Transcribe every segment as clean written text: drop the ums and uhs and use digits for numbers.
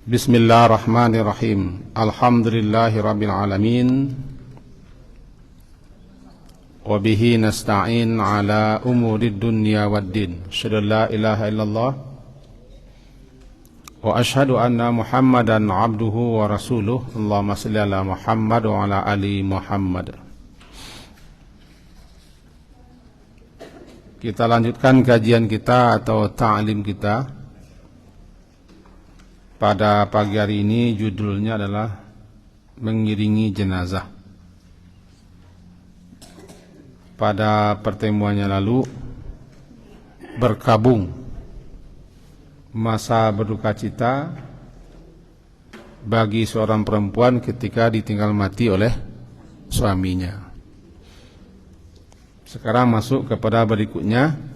Bismillahirrahmanirrahim. Alhamdulillahirabbil alamin. Wa bihi nasta'in ala umurid dunya waddin. Asyhadu an la ilaha illallah wa asyhadu anna Muhammadan abduhu wa rasuluh. Allahumma shalli ala Muhammad wa ala ali Muhammad. Kita lanjutkan kajian kita atau ta'lim kita. Pada pagi hari ini judulnya adalah mengiringi jenazah. Pada pertemuannya lalu berkabung masa berduka cita bagi seorang perempuan ketika ditinggal mati oleh suaminya. Sekarang masuk kepada berikutnya,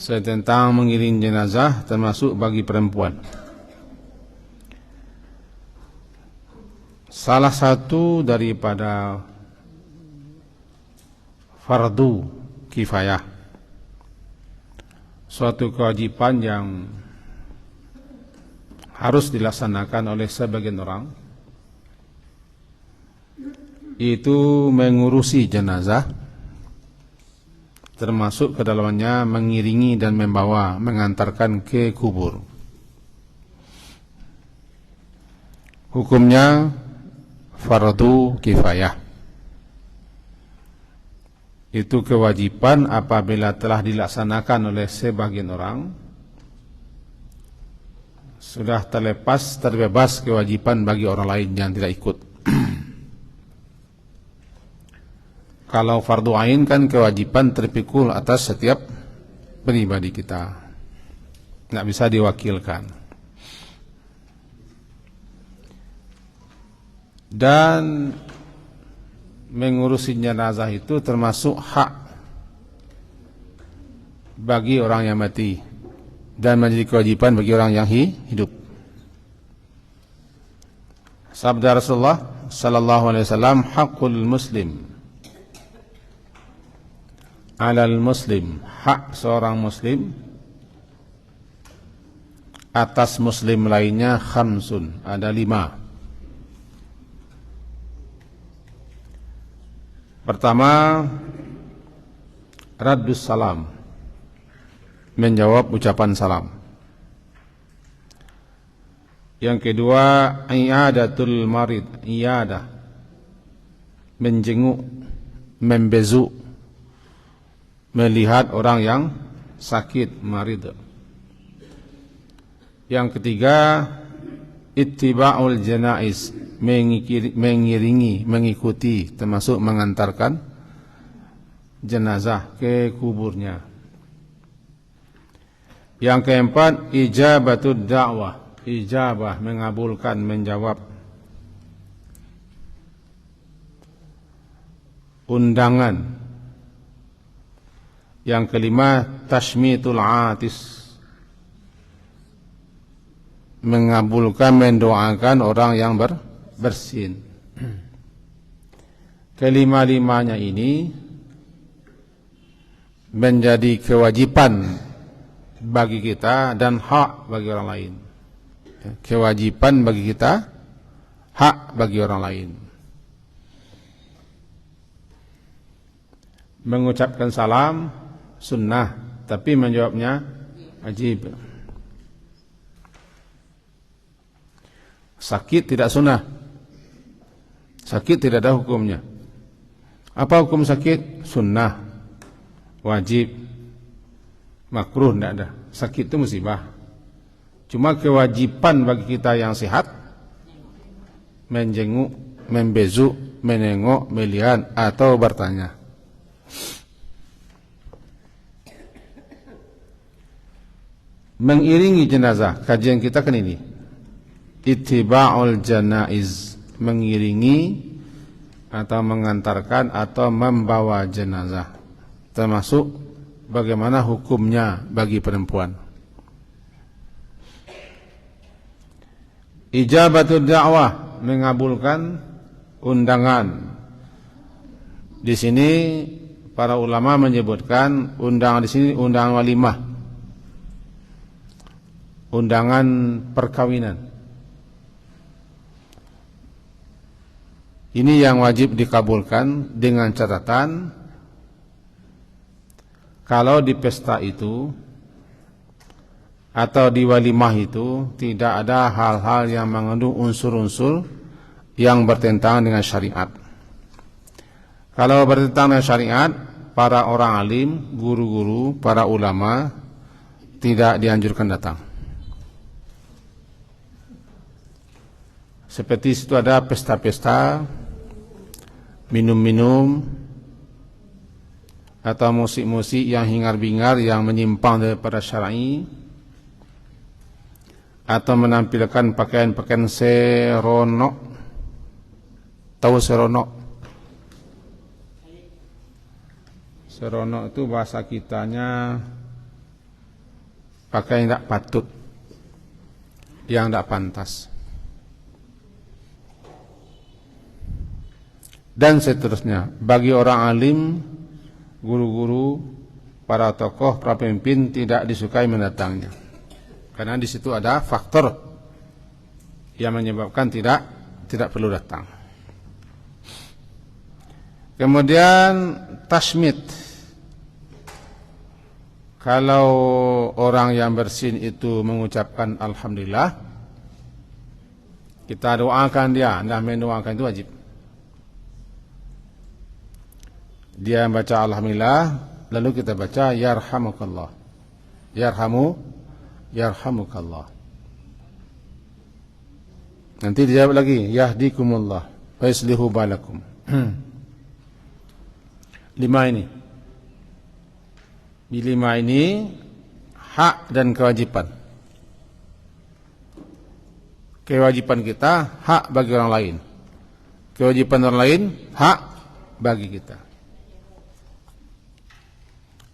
tentang mengiring jenazah termasuk bagi perempuan. Salah satu daripada fardu kifayah, suatu kewajiban yang harus dilaksanakan oleh sebagian orang, itu mengurusi jenazah, termasuk ke dalamnya mengiringi dan membawa, mengantarkan ke kubur. Hukumnya fardu kifayah. Itu kewajiban apabila telah dilaksanakan oleh sebagian orang, sudah terbebas kewajiban bagi orang lain yang tidak ikut. Kalau fardu ain kan kewajiban terpikul atas setiap pribadi kita, nggak bisa diwakilkan. Dan mengurusi jenazah itu termasuk hak bagi orang yang mati dan menjadi kewajiban bagi orang yang hidup. Sabda Rasulullah sallallahu alaihi wasallam, hakul muslim alal muslim, hak seorang muslim atas muslim lainnya khamsun, ada 5. Pertama, raddus salam, menjawab ucapan salam. Yang kedua, iyadatul marid, iyadah, menjenguk, membezuk, melihat orang yang sakit, marid. Yang ketiga, ittiba'ul janaiz, mengiringi, mengikuti, termasuk mengantarkan jenazah ke kuburnya. Yang keempat, ijabatud da'wah, ijabah, mengabulkan, menjawab undangan. Yang kelima, tashmitul atis, mengabulkan, mendoakan orang yang bersin. Kelima-limanya ini menjadi kewajiban bagi kita dan hak bagi orang lain. Kewajiban bagi kita, hak bagi orang lain. Mengucapkan salam sunnah, tapi menjawabnya wajib. Sakit tidak sunnah, sakit tidak ada hukumnya. Apa hukum sakit? Sunnah, wajib, makruh tidak ada. Sakit itu musibah. Cuma kewajiban bagi kita yang sehat menjenguk, membezuk, menengok, melihat atau bertanya. Mengiringi jenazah, kajian kita kan ini, ittiba'ul janaiz, mengiringi atau mengantarkan atau membawa jenazah, termasuk bagaimana hukumnya bagi perempuan. Ijabatud da'wah, mengabulkan undangan. Di sini para ulama menyebutkan undangan di sini undangan walimah. undangan perkawinan. Ini yang wajib dikabulkan dengan catatan kalau di pesta itu atau di walimah itu tidak ada hal-hal yang mengandung unsur-unsur yang bertentangan dengan syariat. Kalau bertentangan dengan syariat, para orang alim, guru-guru, para ulama tidak dianjurkan datang. Seperti situ ada pesta-pesta, minum-minum, atau musik-musik yang hingar-bingar yang menyimpang daripada syar'i, atau menampilkan pakaian-pakaian seronok. Tahu seronok? Seronok itu bahasa kitanya pakai yang tidak patut, yang tidak pantas, dan seterusnya. Bagi orang alim, guru-guru, para tokoh, para pemimpin tidak disukai mendatangnya, karena di situ ada faktor yang menyebabkan tidak perlu datang. Kemudian tasmid. Kalau orang yang bersin itu mengucapkan alhamdulillah, kita doakan dia. Nah, mendoakan itu wajib. Dia baca alhamdulillah, lalu kita baca yarhamukallah. Yarhamukallah. Nanti dijawab lagi yahdikumullah wa yuslihu balakum. 5 ini. Di 5 ini hak dan kewajiban. Kewajiban kita hak bagi orang lain. Kewajiban orang lain hak bagi kita.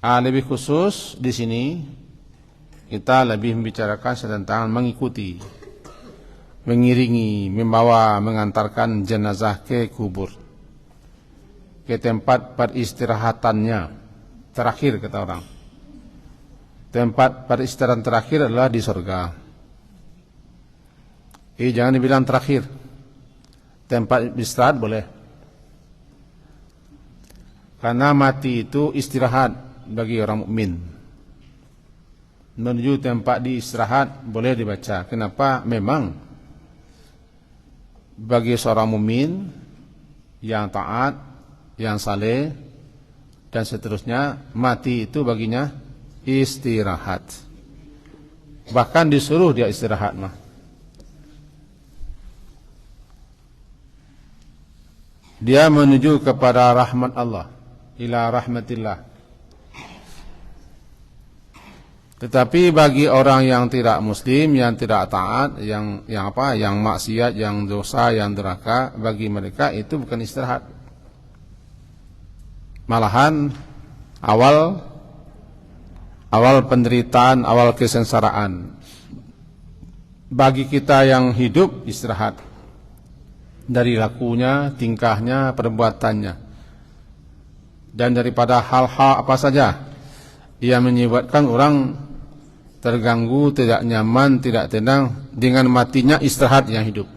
Lebih khusus di sini kita lebih membicarakan tentang mengikuti, mengiringi, membawa, mengantarkan jenazah ke kubur, ke tempat peristirahatannya terakhir, kata orang. Tempat peristirahatan terakhir adalah di surga. Jangan dibilang terakhir. Tempat istirahat boleh, karena mati itu istirahat bagi orang mukmin. Menuju tempat diistirahat boleh dibaca. Kenapa? Memang bagi seorang mukmin yang taat, yang saleh dan seterusnya, mati itu baginya istirahat. Bahkan disuruh dia istirahat mah. Dia menuju kepada rahmat Allah, ila rahmatillah. Tetapi bagi orang yang tidak muslim, yang tidak taat, yang maksiat, yang dosa, yang durhaka, bagi mereka itu bukan istirahat. Malahan awal penderitaan, awal kesengsaraan. Bagi kita yang hidup, istirahat dari lakunya, tingkahnya, perbuatannya, dan daripada hal-hal apa saja yang menyebabkan orang terganggu, tidak nyaman, tidak tenang. Dengan matinya istirahat yang hidup.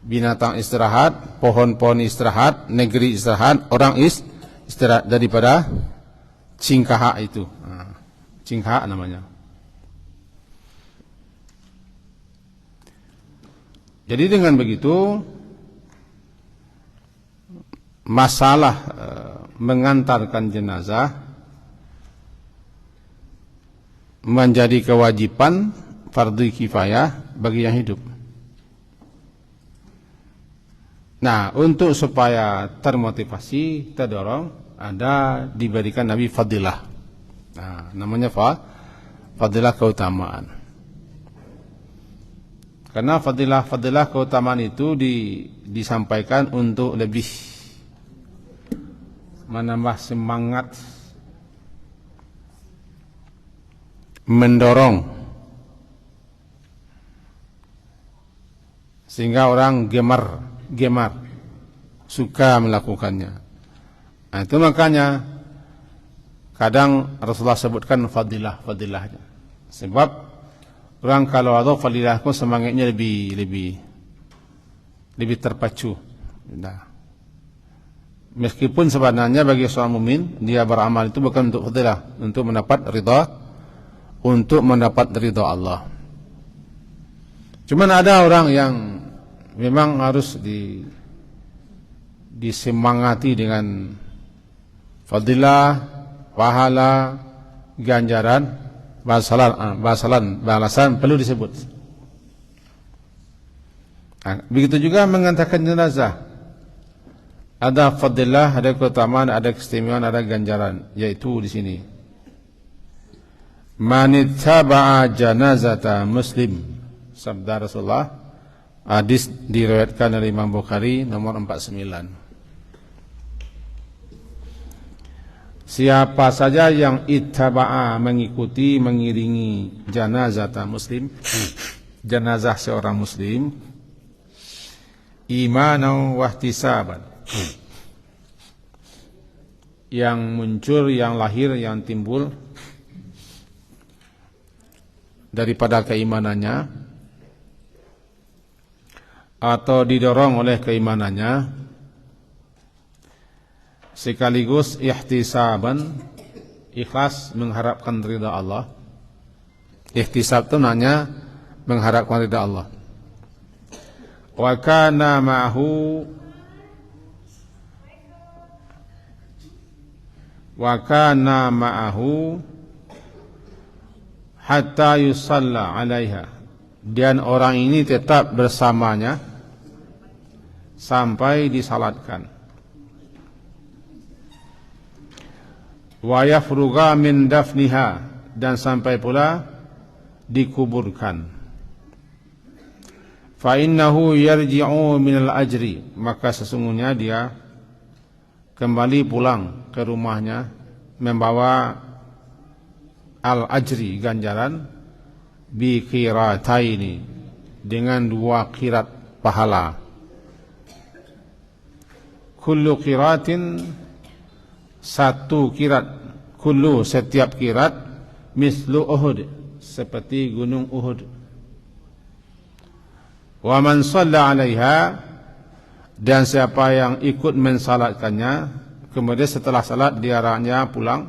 Binatang istirahat, pohon-pohon istirahat, negeri istirahat, orang istirahat daripada cingkaha itu. Cingkaha namanya. Jadi dengan begitu, masalah mengantarkan jenazah menjadi kewajiban fardhu kifayah bagi yang hidup. Nah, untuk supaya termotivasi, terdorong, ada diberikan Nabi fadilah. Nah, namanya fadilah keutamaan. Karena fadilah keutamaan itu disampaikan untuk lebih menambah semangat, mendorong, sehingga orang gemar suka melakukannya. Nah, itu makanya kadang Rasulullah sebutkan fadilahnya. Sebab Orang kalau ada fadilah pun semangatnya lebih terpacu. Nah. Meskipun sebenarnya bagi seorang mukmin dia beramal itu bukan untuk fadilah, untuk mendapat ridha Allah. Cuman ada orang yang memang harus disemangati dengan fadilah, pahala, ganjaran, balasan perlu disebut. Nah, begitu juga mengantarkan jenazah. Ada fadilah, ada keutamaan, ada keistimewaan, ada ganjaran, yaitu di sini. Man ittaba'a janazata muslim, sabda Rasulullah, hadis diriwayatkan oleh Imam Bukhari nomor 49. Siapa saja yang ittaba'a, mengikuti, mengiringi janazata muslim, jenazah seorang muslim, imanan wa ihtisaban, yang muncul, yang lahir, yang timbul daripada keimanannya atau didorong oleh keimanannya, sekaligus ihtisaban, ikhlas mengharapkan ridha Allah. Ihtisab itu maknanya mengharapkan ridha Allah. Wa kana ma'ahu hatta yusalla 'alaiha, dan orang ini tetap bersamanya sampai disalatkan. Wa yafruga min dafniha, dan sampai pula dikuburkan. Fa innahu yarji'u minal ajri, maka sesungguhnya dia kembali pulang ke rumahnya membawa al-ajri, ganjaran, bi qirataini, dengan 2 qirat pahala. Kullu qiratin, 1 qirat, kullu, setiap qirat, mislu Uhud, seperti gunung Uhud. Wa man shalla 'alaiha, dan siapa yang ikut mensalatkannya, kemudian setelah salat diarahnya pulang,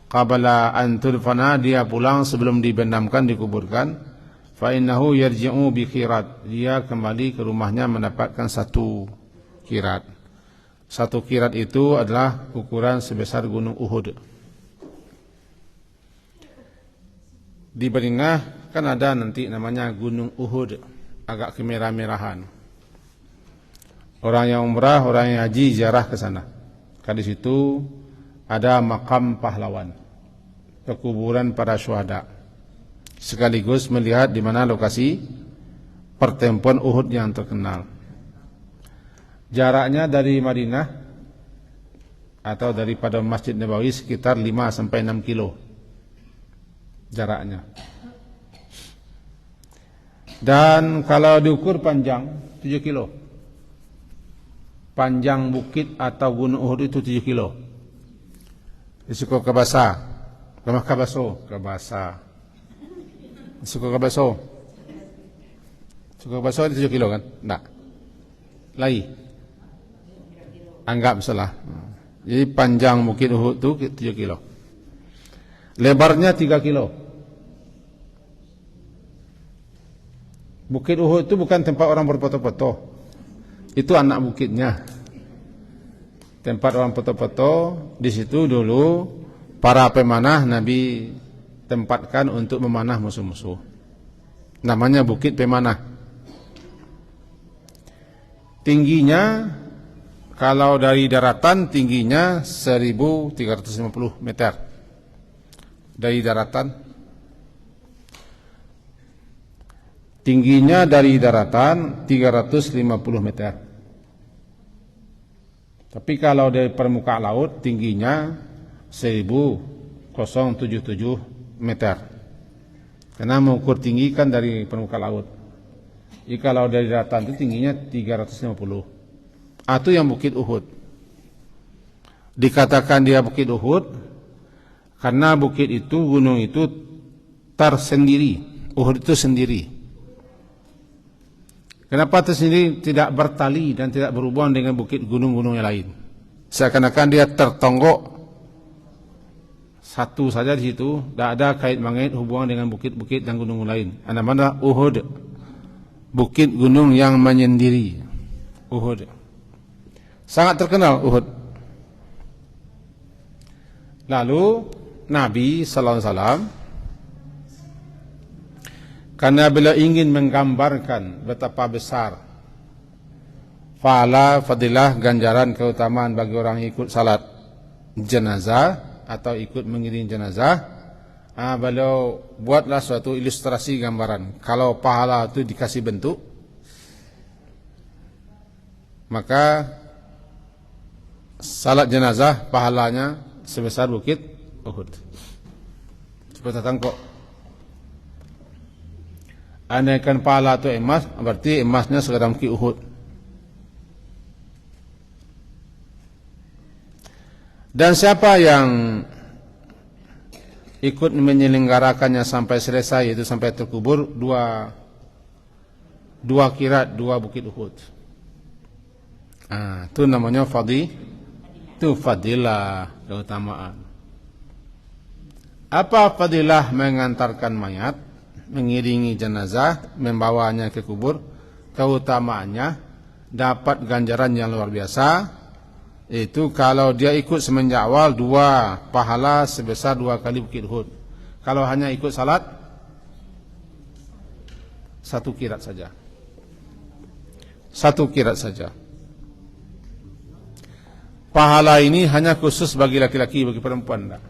qabla an tudfana, dia pulang sebelum dibenamkan, dikuburkan, fa innahu yarji'u bi qirat, dia kembali ke rumahnya mendapatkan 1 qirat. 1 qirat itu adalah ukuran sebesar gunung Uhud. Di Beringah kan ada nanti namanya gunung Uhud, agak kemerah-merahan. Orang yang umrah, orang yang haji ziarah ke sana. Kan di situ ada makam pahlawan, pekuburan para syuhada. Sekaligus melihat di mana lokasi pertempuran Uhud yang terkenal. Jaraknya dari Madinah atau daripada Masjid Nabawi sekitar 5 sampai 6 kilo jaraknya. Dan kalau diukur panjang 7 kilo. Panjang bukit atau gunung Uhud itu 7 kilo. Suku Kabasa, Ramah Kabaso, Kabasa. Suku Kabaso. Suku Kabaso itu 7 kilo kan? Enggak. Lai. Anggap salah. Jadi panjang bukit Uhud itu 7 kilo. Lebarnya 3 kilo. Bukit Uhud itu bukan tempat orang berfoto-foto. Itu anak bukitnya. Tempat orang foto-foto, di situ dulu para pemanah Nabi tempatkan untuk memanah musuh-musuh. Namanya Bukit Pemanah. Tingginya, kalau dari daratan, tingginya 1350 meter. Dari daratan. Tingginya dari daratan 350 meter. Tapi kalau dari permukaan laut tingginya 1077 meter. Karena mengukur tinggi kan dari permukaan laut. Jadi kalau dari daratan itu tingginya 350. Itu yang Bukit Uhud. Dikatakan dia Bukit Uhud karena bukit itu, gunung itu tersendiri. Uhud itu sendiri. Kenapa tersendiri? Tidak bertali dan tidak berhubungan dengan bukit gunung-gunung yang lain. Seakan-akan dia tertonggok satu saja di situ, tidak ada kait mengait hubungan dengan bukit-bukit dan gunung lain. Mana Uhud, bukit gunung yang menyendiri. Uhud sangat terkenal Uhud. Lalu Nabi sallallahu alaihi wasallam karena beliau ingin menggambarkan betapa besar pahala, fadilah, ganjaran, keutamaan bagi orang yang ikut salat jenazah atau ikut mengiring jenazah, beliau buatlah suatu ilustrasi gambaran. Kalau pahala itu dikasih bentuk, maka salat jenazah pahalanya sebesar bukit Uhud. Seperti tangkok. Andaikan pahala itu emas, berarti emasnya sekedar bukit Uhud. Dan siapa yang ikut menyelenggarakannya sampai selesai, yaitu sampai terkubur, dua kirat, dua bukit Uhud. Itu namanya itu fadilah, keutamaan. Apa fadilah mengantarkan mayat, mengiringi jenazah, membawanya ke kubur? Keutamaannya dapat ganjaran yang luar biasa. Itu kalau dia ikut semenjak awal, 2 pahala sebesar 2 kali bukit Uhud. Kalau hanya ikut salat, 1 kirat saja. 1 kirat saja. Pahala ini hanya khusus bagi laki-laki, bagi perempuan tidak.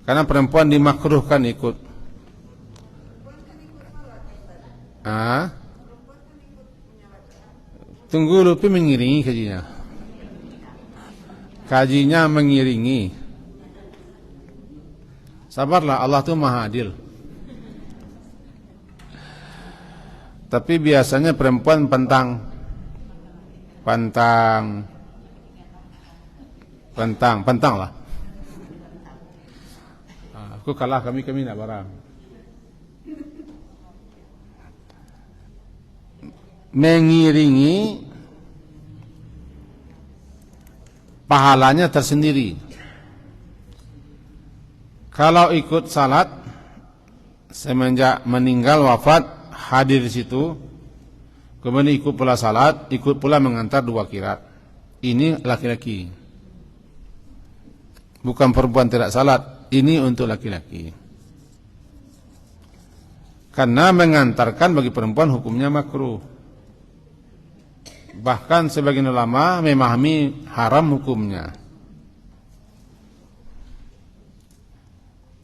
Karena perempuan dimakruhkan ikut. Tunggu lupa mengiringi kajinya. Kajinya mengiringi. Sabarlah, Allah itu maha adil. Tapi biasanya perempuan pantang lah. Aku kalah, kami nak barang. Mengiringi pahalanya tersendiri. Kalau ikut salat semenjak meninggal wafat hadir di situ, kemudian ikut pula salat, ikut pula mengantar 2 kirat. Ini laki-laki. Bukan perempuan tidak salat, ini untuk laki-laki. Karena mengantarkan bagi perempuan hukumnya makruh. Bahkan sebagian ulama memahami haram hukumnya.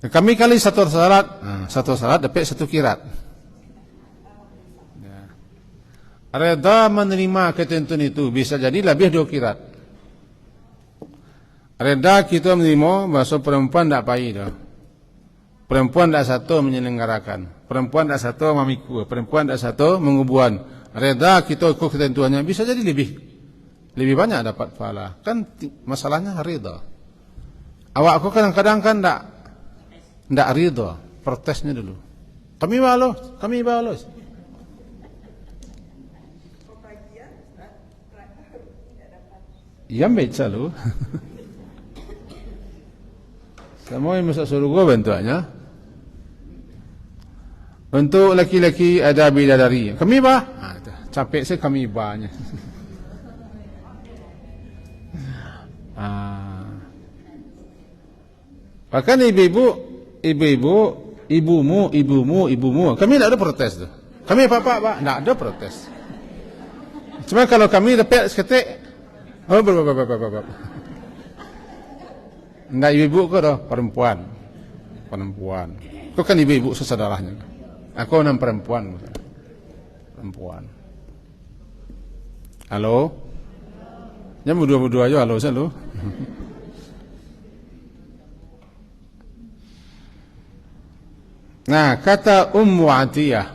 Kami kali satu salat dapat 1 kirat. Reda menerima ketentuan itu, bisa jadi lebih 2 kirat. Reda kita menerima bahasa perempuan tidak payah dah. Perempuan tidak satu menyelenggarakan, perempuan tidak satu memikul, perempuan tidak satu mengubuan. Reda kita ikut ketentuannya, bisa jadi lebih banyak dapat pahala. Kan masalahnya reda. Awak aku kadang-kadang kan tidak reda, protesnya dulu. Kami balos. Yang baca lu. Semua yang masuk surga bentuknya. Untuk laki-laki ada bidadari. Kami bah? Capek saya kami bahnya. Bahkan ibumu. Kami tidak ada protes tu. Kami apa-apa, Pak? Tidak ada protes. Cuma kalau kami dapat seketik, Enggak ibu-ibu kau dah, perempuan. Kau kan ibu-ibu sesaudaranya. Aku enam perempuan. Halo? Yang berdua-berdua aja halo saya lu. Nah, kata Ummu Atiyah.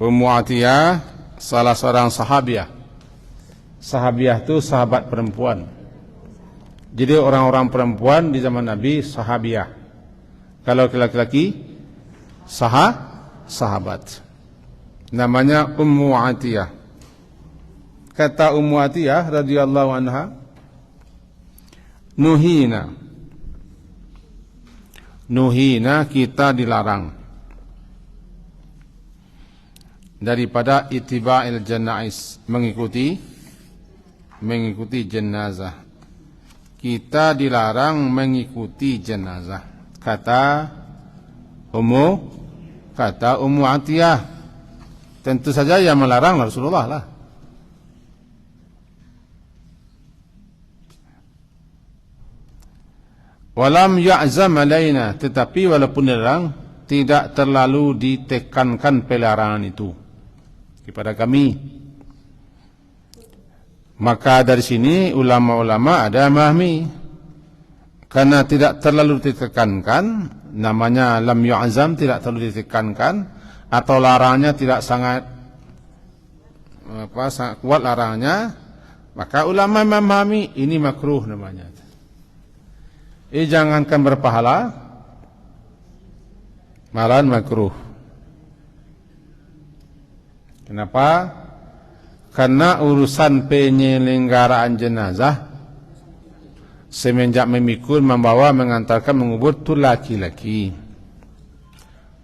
Ummu Atiyah salah seorang sahabiah. Sahabiah itu sahabat perempuan. Jadi orang-orang perempuan di zaman Nabi sahabiah. Kalau laki-laki sahabat. Namanya Ummu Atiyah. Kata Ummu Atiyah radhiyallahu anha, Nuhina kita dilarang daripada itiba'il janais, mengikuti jenazah. Kita dilarang mengikuti jenazah. Kata Ummu Atiyah. Tentu saja yang melarang Rasulullah lah. Walam ya'zam alaina, tetapi walaupun dilarang, tidak terlalu ditekankan pelarangan itu kepada kami. Maka dari sini ulama-ulama ada memahami, karena tidak terlalu ditekankan, namanya lam yu'zam, tidak terlalu ditekankan, atau larangannya tidak sangat kuat larangannya, maka ulama memahami ini makruh namanya. Jangankan berpahala, malahan makruh. Kenapa? Karena urusan penyelenggaraan jenazah semenjak memikul, membawa, mengantarkan, mengubur itu laki-laki.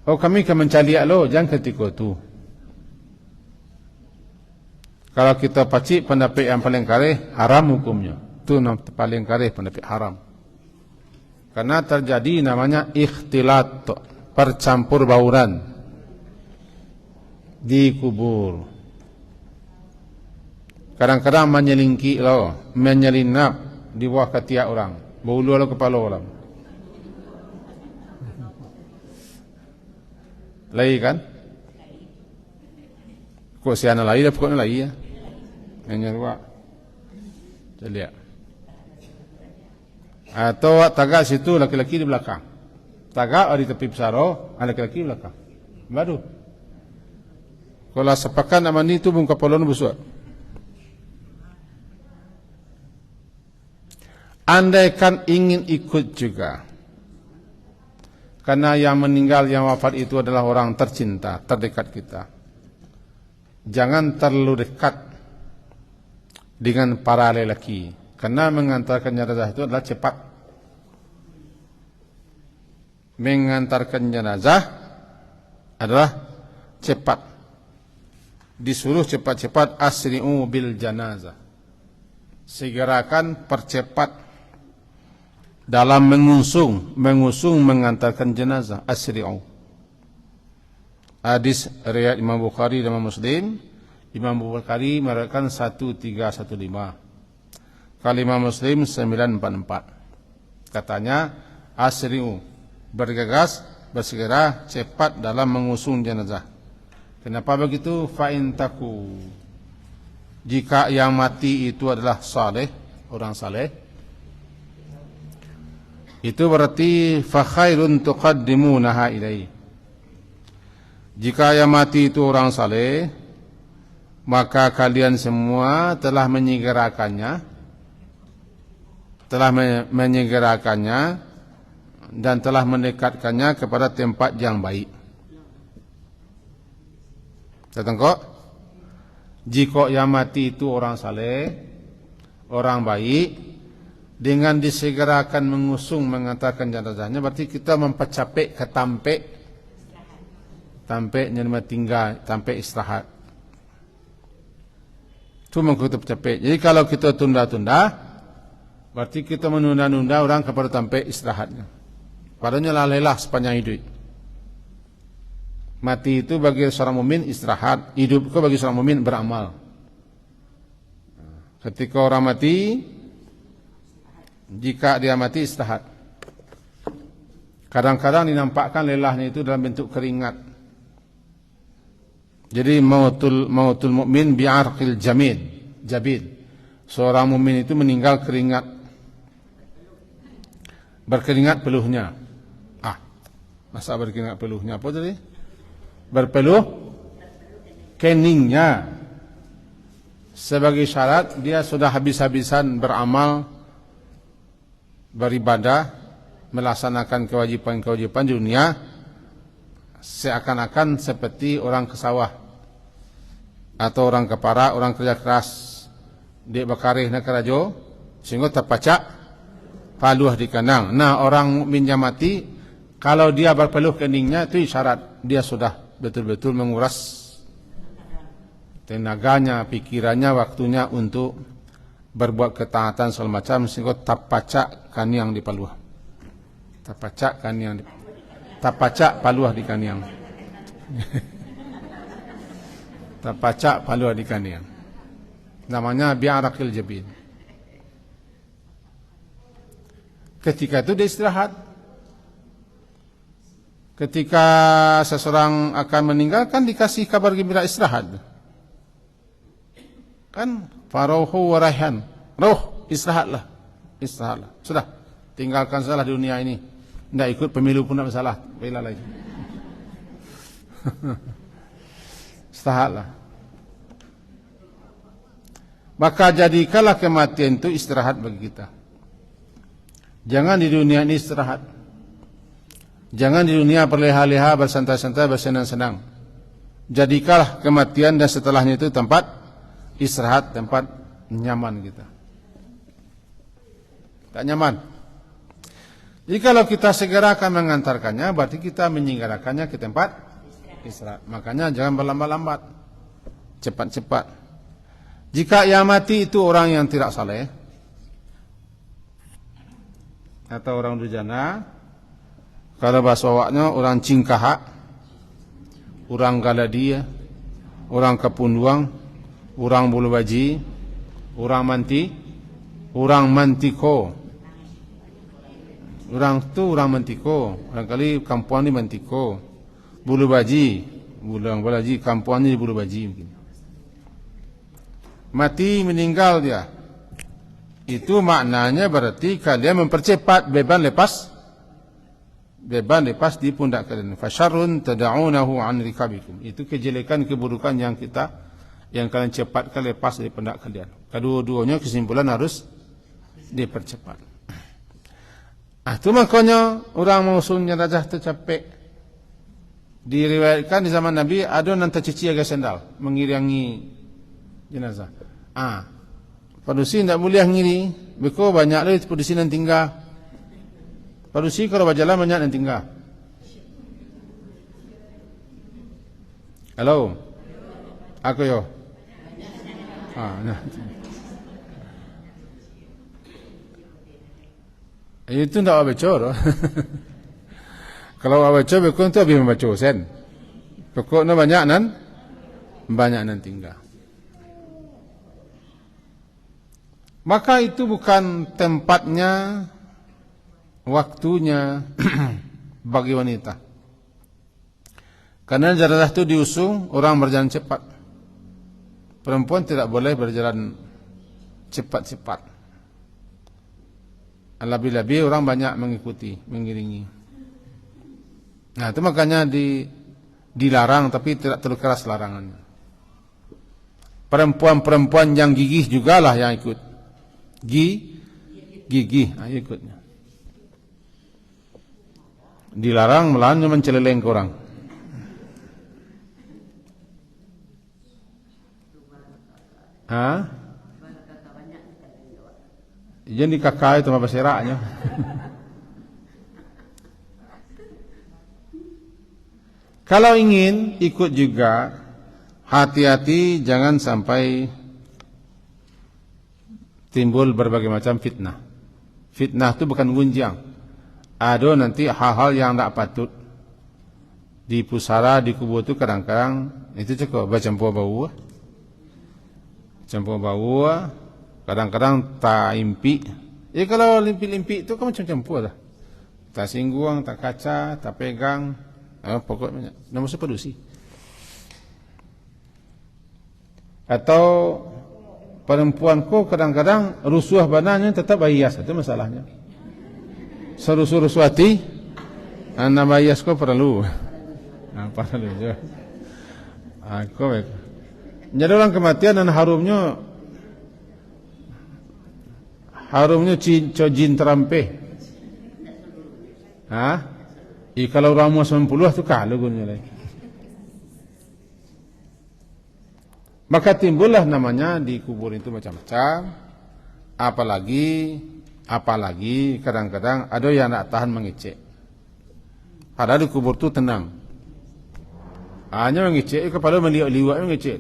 Oh, kami akan mencari lo, jangan ketika itu. Kalau kita pacik pendapat yang paling kareh, haram hukumnya. Itu paling kareh pendapat haram. Karena terjadi namanya ikhtilat, percampur bauran di kubur. Kadang-kadang menyelingki lo, menyelinap di bawah ketiak orang, bulu lo kepala orang. Lai kan? Kok siana lai dah pokoknya lai ya. Yang luar. Kita lihat. Atau tagak situ laki-laki di belakang. Tagak di tepi pesaro, laki-laki di belakang. Baru. Kalau sepakan nama ni tu bungka polon busuk. Andaikan ingin ikut juga, karena yang meninggal, yang wafat itu adalah orang tercinta, terdekat kita. Jangan terlalu dekat dengan para lelaki, karena mengantarkan jenazah itu adalah cepat. Mengantarkan jenazah adalah cepat. Disuruh cepat-cepat, asri'u bil janazah. Segerakan, percepat dalam mengusung mengantarkan jenazah. Asri'u. Hadis riwayat Imam Bukhari dan Imam Muslim. Imam Bukhari meriwayatkan 1315. Kalau Imam Muslim 944. Katanya asri'u, bergegas, bersegera, cepat dalam mengusung jenazah. Kenapa begitu? Fa'in taku, jika yang mati itu adalah saleh, orang saleh, itu berarti fa khairun tuqaddimunaha ilaihi. Jika yang mati itu orang saleh, maka kalian semua telah menyegerakannya, dan telah mendekatkannya kepada tempat yang baik. Tengok, jika yang mati itu orang saleh, orang baik, dengan disegerakan mengusung mengantarkan jenazahnya, berarti kita mempercapai ke tampe nyama tinggal, tampe istirahat. Itu kita percapai. Jadi kalau kita tunda-tunda, berarti kita menunda-nunda orang kepada tampe istirahatnya. Padahal lelah sepanjang hidup. Mati itu bagi seorang mukmin istirahat, hidup itu bagi seorang mukmin beramal. Ketika orang mati, jika dia mati istirahat. Kadang-kadang dinampakkan lelahnya itu dalam bentuk keringat. Jadi mautul mukmin bi'arqil jabid. Seorang mukmin itu meninggal keringat, berkeringat peluhnya. Masa berkeringat peluhnya apa tadi? Berpeluh keningnya. Sebagai syarat dia sudah habis-habisan beramal, beribadah, melaksanakan kewajipan-kewajipan di dunia seakan-akan seperti orang ke sawah atau orang ke para, orang kerja keras dia bakarih nak kerajo sehingga terpacak paluh di kanang. Nah, orang mukmin yang mati kalau dia berpeluh keningnya itu isyarat dia sudah betul-betul menguras tenaganya, pikirannya, waktunya untuk berbuat ketaatan segala macam sehingga terpacak kaniang di paluh. Terpacak kaniang di terpacak paluh di kaniang. Terpacak paluh di kaniang. Namanya bi'arakil jabin. Ketika itu dia istirahat. Ketika seseorang akan meninggal kan dikasih kabar gembira istirahat. Kan farohu wa raihan. Roh, istirahatlah. Istirahatlah. Sudah, tinggalkan salah dunia ini. Tidak ikut pemilu pun tidak masalah. Bela lagi. Istirahatlah. Maka jadikanlah kematian itu istirahat bagi kita. Jangan di dunia ini istirahat. Jangan di dunia berleha-leha, bersantai-santai, bersenang-senang. Jadikanlah kematian dan setelahnya itu tempat istirahat, tempat nyaman kita. Tak nyaman. Jadi kalau kita segera akan mengantarkannya, berarti kita menyinggarakannya ke tempat istirahat. Makanya jangan berlambat-lambat. Cepat-cepat. Jika yang mati itu orang yang tidak saleh atau orang durjana, kalau bahasa awaknya orang cingkahak, orang galadia, orang kepunduang, orang bulu baji, orang manti, orang mantiko. Orang tu orang mantiko, barangkali kampuan ni mantiko. Bulu baji, bulu baji, kampuan ni bulu baji mungkin. Mati, meninggal dia. Itu maknanya berarti kalian mempercepat beban lepas di pundak kalian. Fasyarrun tad'unahu an rikabikum. Itu kejelekan, keburukan yang kalian cepatkan lepas dari pundak kalian. Kedua-duanya kesimpulan harus dipercepat. Itu makanya orang mausun jenazah tercapek. Diriwayatkan di zaman Nabi ada nan tercici agak sendal mengiringi jenazah. Padusi tidak boleh ngiri. Beko banyak lagi padusi nan tinggal. Padusi kalau berjalan banyak nan tinggal. Halo. Aku yo. Nah. Itu tidak abecor. Kalau abecor beko itu lebih membaca sen. Beko na banyak nan tinggal. Maka itu bukan tempatnya, waktunya bagi wanita. Karena jenazah itu diusung orang berjalan cepat. Perempuan tidak boleh berjalan cepat-cepat. Lebih-lebih orang banyak mengikuti, mengiringi. Nah, itu makanya dilarang, tapi tidak terlalu keras larangannya. Perempuan-perempuan yang gigih jugalah yang ikut. Gigih, ikutnya. Dilarang melawan menceleleng ke orang. Jadi kakak itu apa seraknya? Kalau ingin ikut juga, hati-hati jangan sampai timbul berbagai macam fitnah. Fitnah itu bukan gunjang. Ada nanti hal-hal yang tidak patut. Di pusara, di kubur itu kadang-kadang itu cukup bercampur bau. Campur bau, kadang-kadang tak impi. Kalau limpi-limpi itu kan macam campur lah. Tak singgung, tak kaca, tak pegang. Pokoknya nama padusi. Atau perempuanku kadang-kadang rusuh badannya tetap bias, itu masalahnya. Serusuh-rusuh hati, nama bias kau perlu. Perlu je. Jadi orang kematian dan harumnya jin terampeh. Kalau orang umur 90 tu kalau gunya lagi. Maka timbullah namanya di kubur itu macam-macam. Apalagi kadang-kadang ada yang nak tahan mengecek. Padahal di kubur tu tenang. Hanya mengecek, kepala meliuk-liuk mengecek.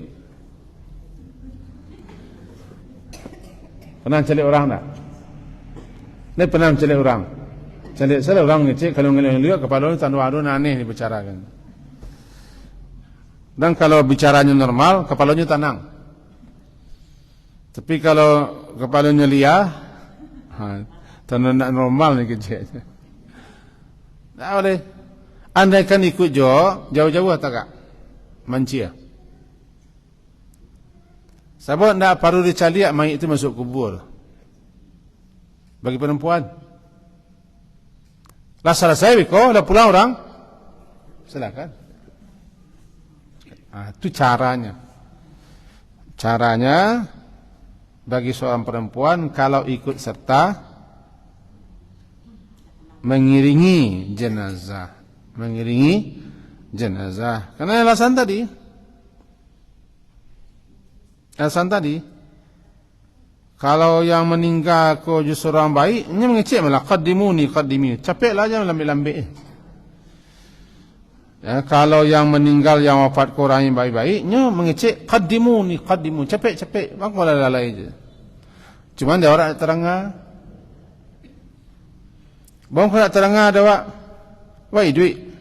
Pernah celik orang tak? Ini pernah celik orang. Celik salah orang mengecek, kalau meliuk-liuk kepala itu tandu-adu aneh dibicarakan. Dan kalau bicaranya normal, kepalanya tenang. Tapi kalau kepalanya liar, tandu nak normal ni kecek. Tak boleh. Andaikan ikut jauh-jauh tak? Mancia. Sebab tak perlu dicaliak mayat itu masuk kubur. Bagi perempuan. Lah selesai biko, dah pulang orang. Silakan. Itu caranya. Caranya bagi seorang perempuan kalau ikut serta mengiringi jenazah. Karena alasan tadi. Kalau yang meninggal ko justru orang baik, ini mengecek malah qaddimuni. Capeklah jangan lambik-lambik. Ya, kalau yang meninggal yang wafat ko orang yang baik-baik, ini mengecek qaddimuni. Capek. Bang malah lalai je. Cuma dia orang terangah. Bang nak terangah ada wak duit.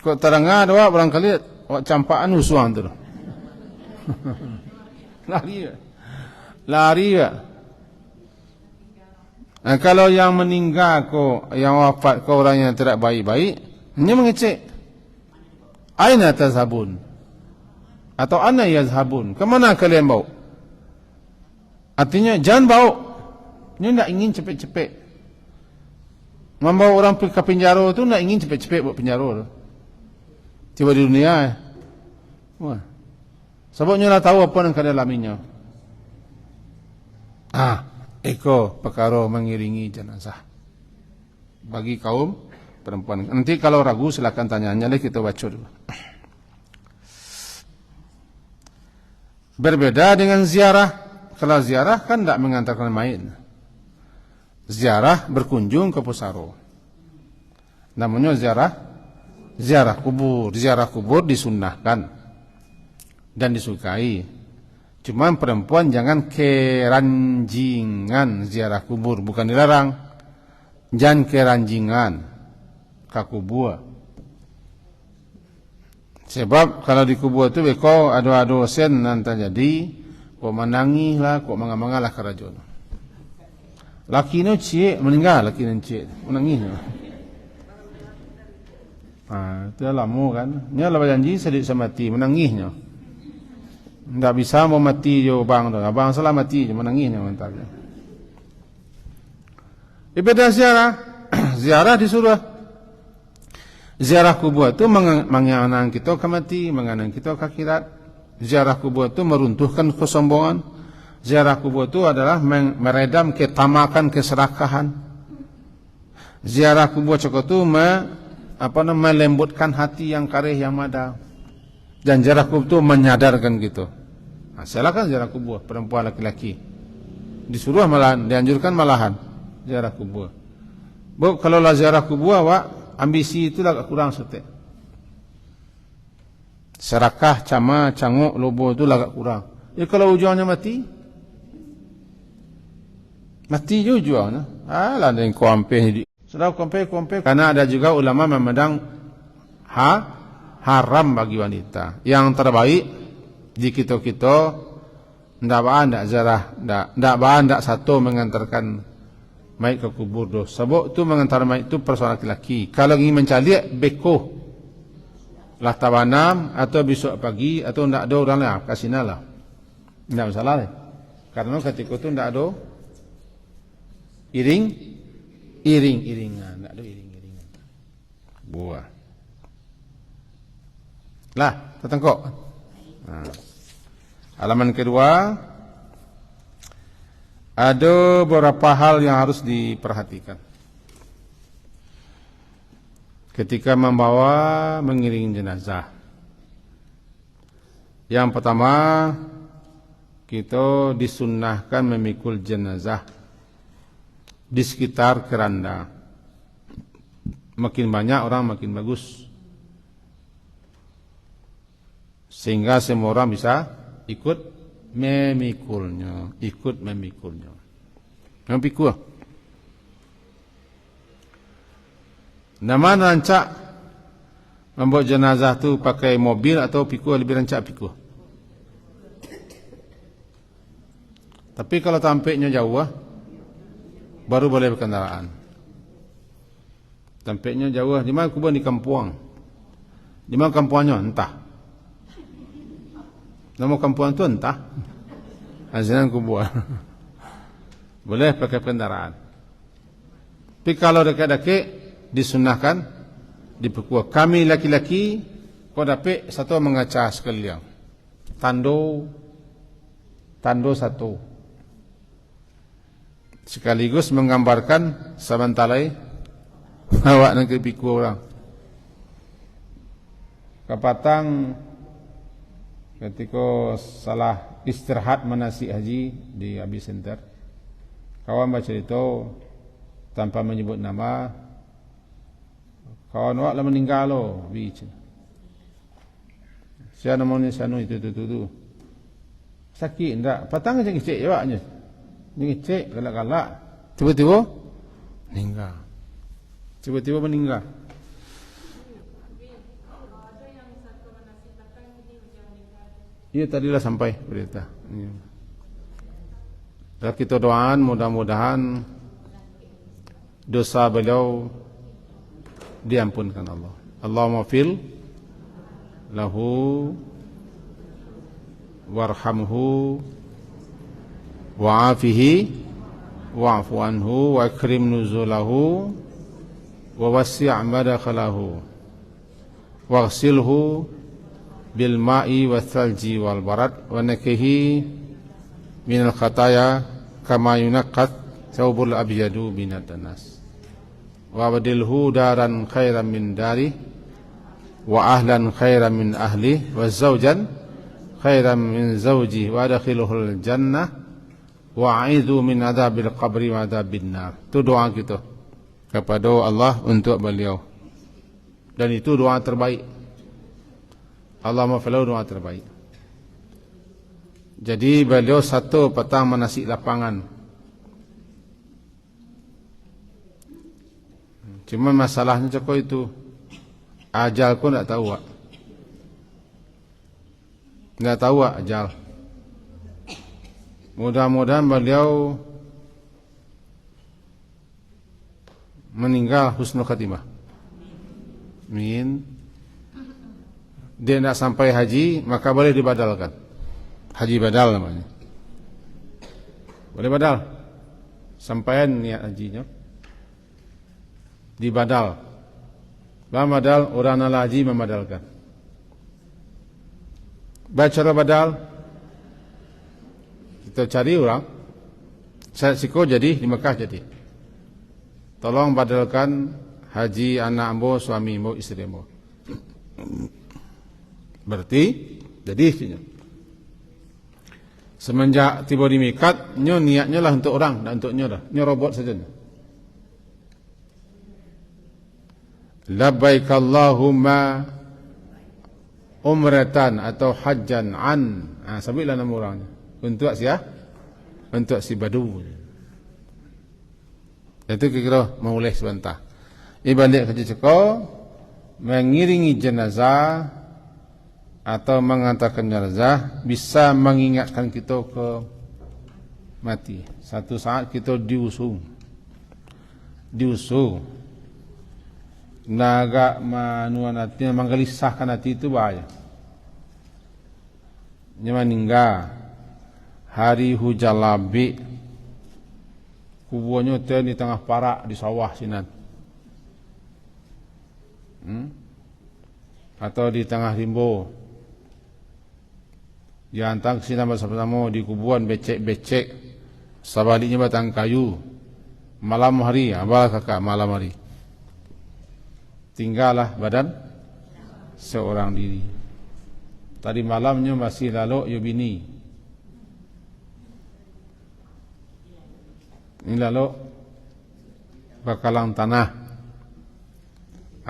Kok terangah ada barangkali wak campaan usuang tu. Lari ke? Kalau yang meninggal yang wafat orang yang tidak baik-baik, dia mengecek. Aina tazhabun? Atau ana yazhabun? Kemana kalian bawa? Artinya jangan bawa. Dia tidak ingin cepat-cepat. Membawa orang pergi ke penjara tu tidak ingin cepat-cepat buat penjara tu. Tiba di dunia. Sebabnya nak tahu apa yang kena alaminya. Eko perkara mengiringi jenazah bagi kaum perempuan. Nanti kalau ragu silakan tanya-tanya lagi, kita baca dulu. Berbeda dengan ziarah. Kalau ziarah kan tidak mengantarkan mayit. Ziarah berkunjung ke pusaro. Namanya ziarah kubur. Ziarah kubur disunnahkan dan disukai. Cuma perempuan jangan keranjingan ziarah kubur, bukan dilarang. Jangan keranjingan ke kubur. Sebab kalau di kubur tu kau ada dosen nanti jadi, kau menangis lah, kau mangga-mangga lah kerajaan. Laki ni cik meninggal, laki ni cik menangis. Itu lama kan. Nya lah janji sedih mati menangisnya. Tak bisa mau mati je abang tu. Abang salah mati je menangisnya mental. Ibadah ziarah. Ziarah disuruh. Ziarah kubur itu mengenang kita ke mati, mengenang kita ke akhirat. Ziarah kubur itu meruntuhkan kesombongan. Ziarah kubur itu adalah meredam ketamakan, keserakahan. Ziarah kubur cukup itu melembutkan hati yang karih yang mada. Dan ziarah kubur itu menyadarkan gitu. Silakan ziarah kubur perempuan laki-laki. Disuruh malahan, dianjurkan malahan ziarah kubur. Kalau lah ziarah kubur awak ambisi itu agak kurang setek. Serakah, cama, canguk, lobo itu agak kurang. Kalau ujungnya mati ujungnya. Lah yang kuampeh. Sudah kuampeh. Karena ada juga ulama memandang haram bagi wanita. Yang terbaik di kita ndak ziarah, ndak satu mengantarkan mayit ke kubur doh. Sebab tu mengantar mayit itu persoalan laki-laki. Kalau ingin mencaliak beko lah tabanam atau besok pagi atau ndak ada orang lah kasihnalah. Ndak masalah. Karena ketika itu ndak ada iring-iringan, ndak ada iring-iringan. Buah. Lah, tertengkok. Halaman kedua, ada beberapa hal yang harus diperhatikan. ketika membawa mengiringi jenazah. Yang pertama, kita disunnahkan memikul jenazah di sekitar keranda. Makin banyak orang makin bagus, sehingga semua orang bisa ikut memikulnya, memikul. Nama rancak membuat jenazah tu pakai mobil atau pikul, lebih rancak pikul. Tapi kalau tampiknya jauh, baru boleh berkendaraan. Tampiknya jauh, di mana kubur di kampung? Di mana kampungnya? Entah. Nama kampung tu entah. Hasilnya kubur. Boleh pakai kendaraan. Tapi kalau dekat-dekat disunahkan dipukul. Kami laki-laki kau dapat satu mengaca sekalian. Tando satu. Sekaligus menggambarkan sabantalai awak nak pikul orang. Kapatang ketika salah istirahat manasik haji di Abi Center, kawan baca itu tanpa menyebut nama, kawan awak lah meninggal lo, bici. Saya namanya sanu itu. Sakit enggak? Patang aja ngecek awaknya. Ngecek galak-galak. Tiba-tiba meninggal. Iya tadilah sampai berita. Dan kita doakan mudah-mudahan dosa beliau diampunkan Allah. Allahumma fil lahu warhamhu wa'afihi wa'fu anhu wa akrim nuzulahu wa wasi' madakhalahu waghsilhu bil ma'i wal thalji wal barad wa nakihi minal khataya kama yunaqqat thawbul abyadu minad danas wa badilhu daran khairan min dari wa ahlan khairan min ahli wa zawjan khairan min zawji wa adkhilhul jannah wa a'idhu min adzabil qabri wa adzabin nar. Itu doa kita kepada Allah untuk beliau. Dan itu doa terbaik. Allahumma falau doa terbaik. Jadi beliau satu petang manasik lapangan. Cuma masalahnya cakap itu ajal pun tak tahu. Tak tahu ajal. Mudah-mudahan beliau meninggal husnul khatimah. Amin. Dia tidak sampai haji, maka boleh dibadalkan. Haji badal namanya. Boleh badal. Sampaian niat hajinya. Dibadal. Badal, orang nala haji memadalkan. Baca badal. Kita cari orang. Saya siko jadi, di Mekah jadi. Tolong badalkan haji anak ambo, suami ambo, istri ambo. Berarti jadi istrinya. Semenjak tiba di mikat, nyo niatnya lah untuk orang, dan untuk nyo lah. Nyo robot saja. Labbaik Allahumma umratan atau hajjan an. Sebutlah nama orangnya. Untuk siapa? Untuk si Badu. Itu kira-kira mau boleh sebentar. Balik kerja cekau, mengiringi jenazah atau mengantarkan jenazah bisa mengingatkan kita ke mati. Satu saat kita diusung. Naga manuan hati, menggelisahkan hati itu bahaya. Meninggal hari hujan labik, kuburannya di tengah parak di sawah sinan, atau di tengah rimbo, diantar ke sini bersama-sama di kuburan becek-becek, sebaliknya batang kayu, malam hari, abal kakak malam hari. tinggallah badan seorang diri. Tadi malamnya masih lalu Yubini, ini lalu bakalang tanah.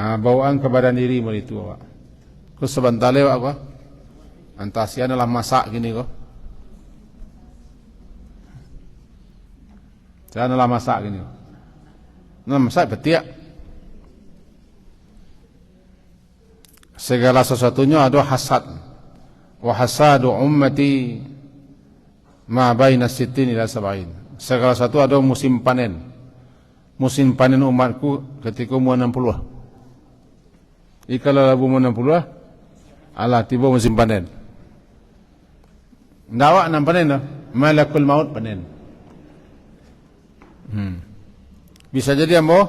Bawaan ke badan diri mulai itu awak. Kau sebentar lewat apa? Antasian adalah masak gini kau. Saya adalah masak gini. Nah masak betiak. Segala sesuatunya ada hasad. Wa hasadu ummati ma baina sittin ila sab'in. Segala sesuatu ada musim panen. Musim panen umatku ketika umur 60. Kalau umur 60, Allah tiba musim panen. Ndawak nan panen dah. Malakul maut panen. Bisa jadi ambo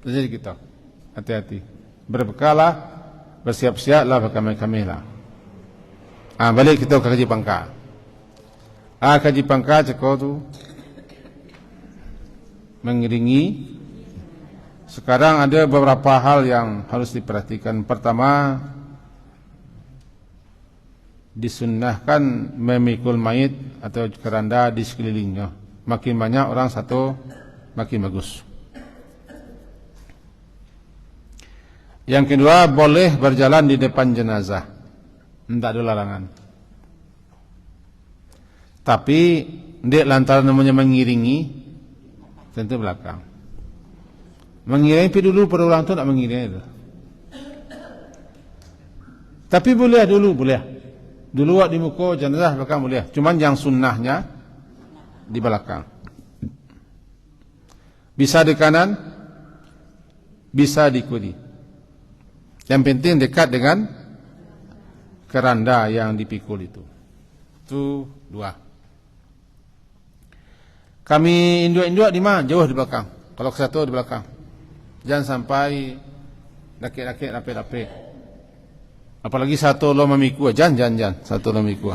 terjadi kita. Hati-hati. Berbekalah, bersiap-siaplah kami lah. Balik kita ke Kaji Pangka. Kaji Pangka cakap tu mengiringi. Sekarang ada beberapa hal yang harus diperhatikan. Pertama, disunnahkan memikul mayit atau keranda di sekelilingnya. Makin banyak orang satu, makin bagus. Yang kedua, boleh berjalan di depan jenazah. Tidak ada larangan. Tapi dia lantaran namanya mengiringi, tentu belakang. Mengiringi dulu pada orang tu nak mengiringi itu. Tapi boleh dulu, boleh. Dulu di muka jenazah belakang boleh. Cuman yang sunnahnya di belakang. Bisa di kanan, bisa di kiri. Yang penting dekat dengan keranda yang dipikul itu. Itu dua. Kami induk-induk di mana? Jauh di belakang. Kalau ke satu di belakang. Jangan sampai rakit-rakit rapik-rapik. Apalagi satu lo memikul. Jangan. Satu lo memikul.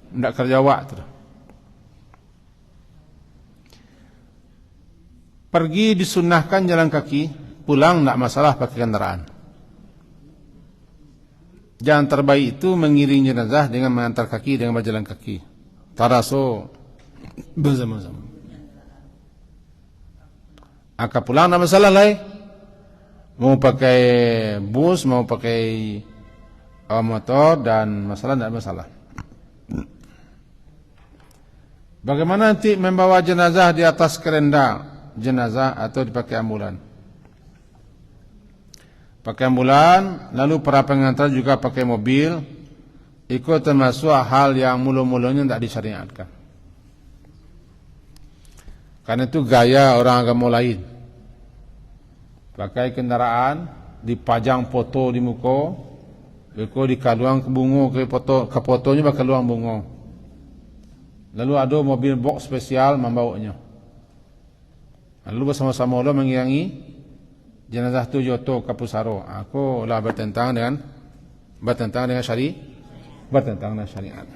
Tidak kerja waktu. Pergi disunnahkan jalan kaki. Pulang tidak masalah pakai kendaraan. Jalan terbaik itu mengiring jenazah dengan mengantar kaki, dengan berjalan kaki. Taraso bersama-sama. Akak pulang tidak masalah lah. Mau pakai bus, mau pakai motor dan masalah tidak masalah. Bagaimana nanti membawa jenazah di atas kerenda jenazah atau dipakai ambulan? Pakai ambulan, lalu para pengantar juga pakai mobil. Ikut termasuk hal yang mula-mulanya tidak disyariatkan. Karena itu gaya orang agama lain. Pakai kendaraan, dipajang foto di muka, di kaluang ke bungo, ke fotonya pakai kaluang bungo. Lalu ada mobil box spesial membawanya. Lalu bersama-sama Allah mengiringi jenazah tu joto kapusaro. Aku lah bertentang dengan syariat.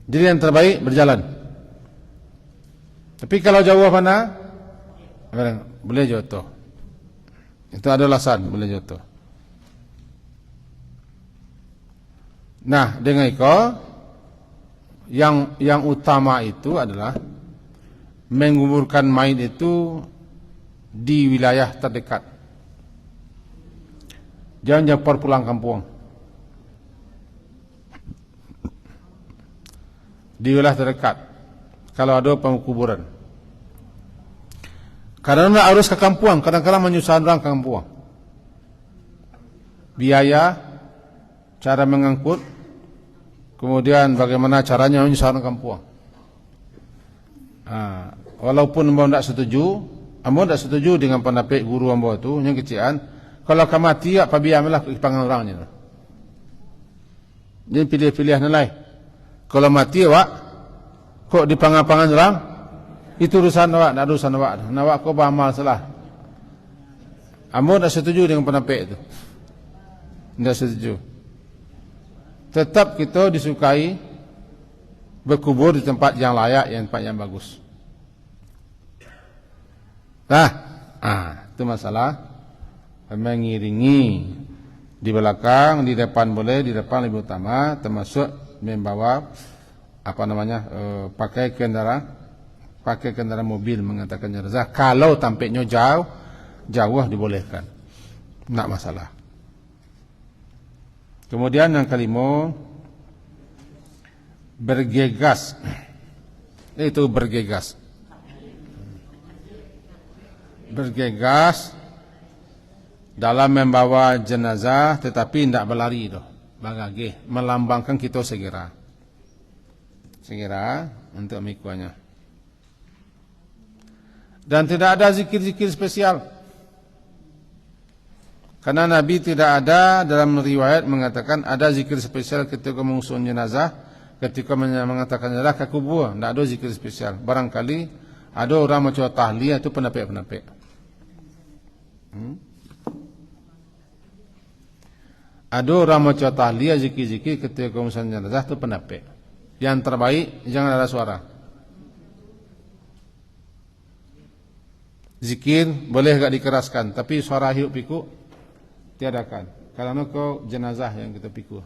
Jadi yang terbaik berjalan. Tapi kalau jauh mana, boleh joto. Itu ada alasan boleh joto. Nah, dengan itu yang utama itu adalah menguburkan mayit itu di wilayah terdekat. Jangan pulang kampung. Di wilayah terdekat. Kalau ada penguburan. Karena harus ke kampung, kadang-kadang menyusahkan orang ke kampung. Biaya, cara mengangkut, kemudian bagaimana caranya menyusahkan kampung. Walaupun amba tidak setuju dengan pendapat guru amba itu yang kecian, kalau kamu mati apa biarlah kehilangan orangnya. Jadi pilih-pilih nilai. Kalau mati kok dipangan-pangan orang, itu urusan awak, tidak urusan awak. Awak kau beramal salah. Amba tidak setuju dengan pendapat itu. Tidak setuju. Tetap kita disukai berkubur di tempat yang layak, yang tempat yang bagus. Itu masalah mengiringi. Di belakang, di depan boleh, di depan lebih utama, termasuk membawa pakai kendaraan mobil mengantarkan jenazah. Kalau tampaknya jauh dibolehkan, tidak masalah. Kemudian yang kelima, bergegas. Itu bergegas. Bergegas dalam membawa jenazah, tetapi tidak berlari doh, bagage, melambangkan kita segera untuk mikuannya. Dan tidak ada zikir-zikir spesial, karena Nabi tidak ada dalam riwayat mengatakan ada zikir spesial ketika mengusung jenazah, ketika mengatakan jenazah ke kubur. Tidak ada zikir spesial. Barangkali ada orang macam tahliyah itu penapik-penapik. Ada orang macam tahliyah, zikir-zikir ketika mengusung jenazah itu penapik. Yang terbaik jangan ada suara. Zikir boleh agak dikeraskan, tapi suara hidup pikuk tiadakan. Karena kau jenazah yang kita pikul.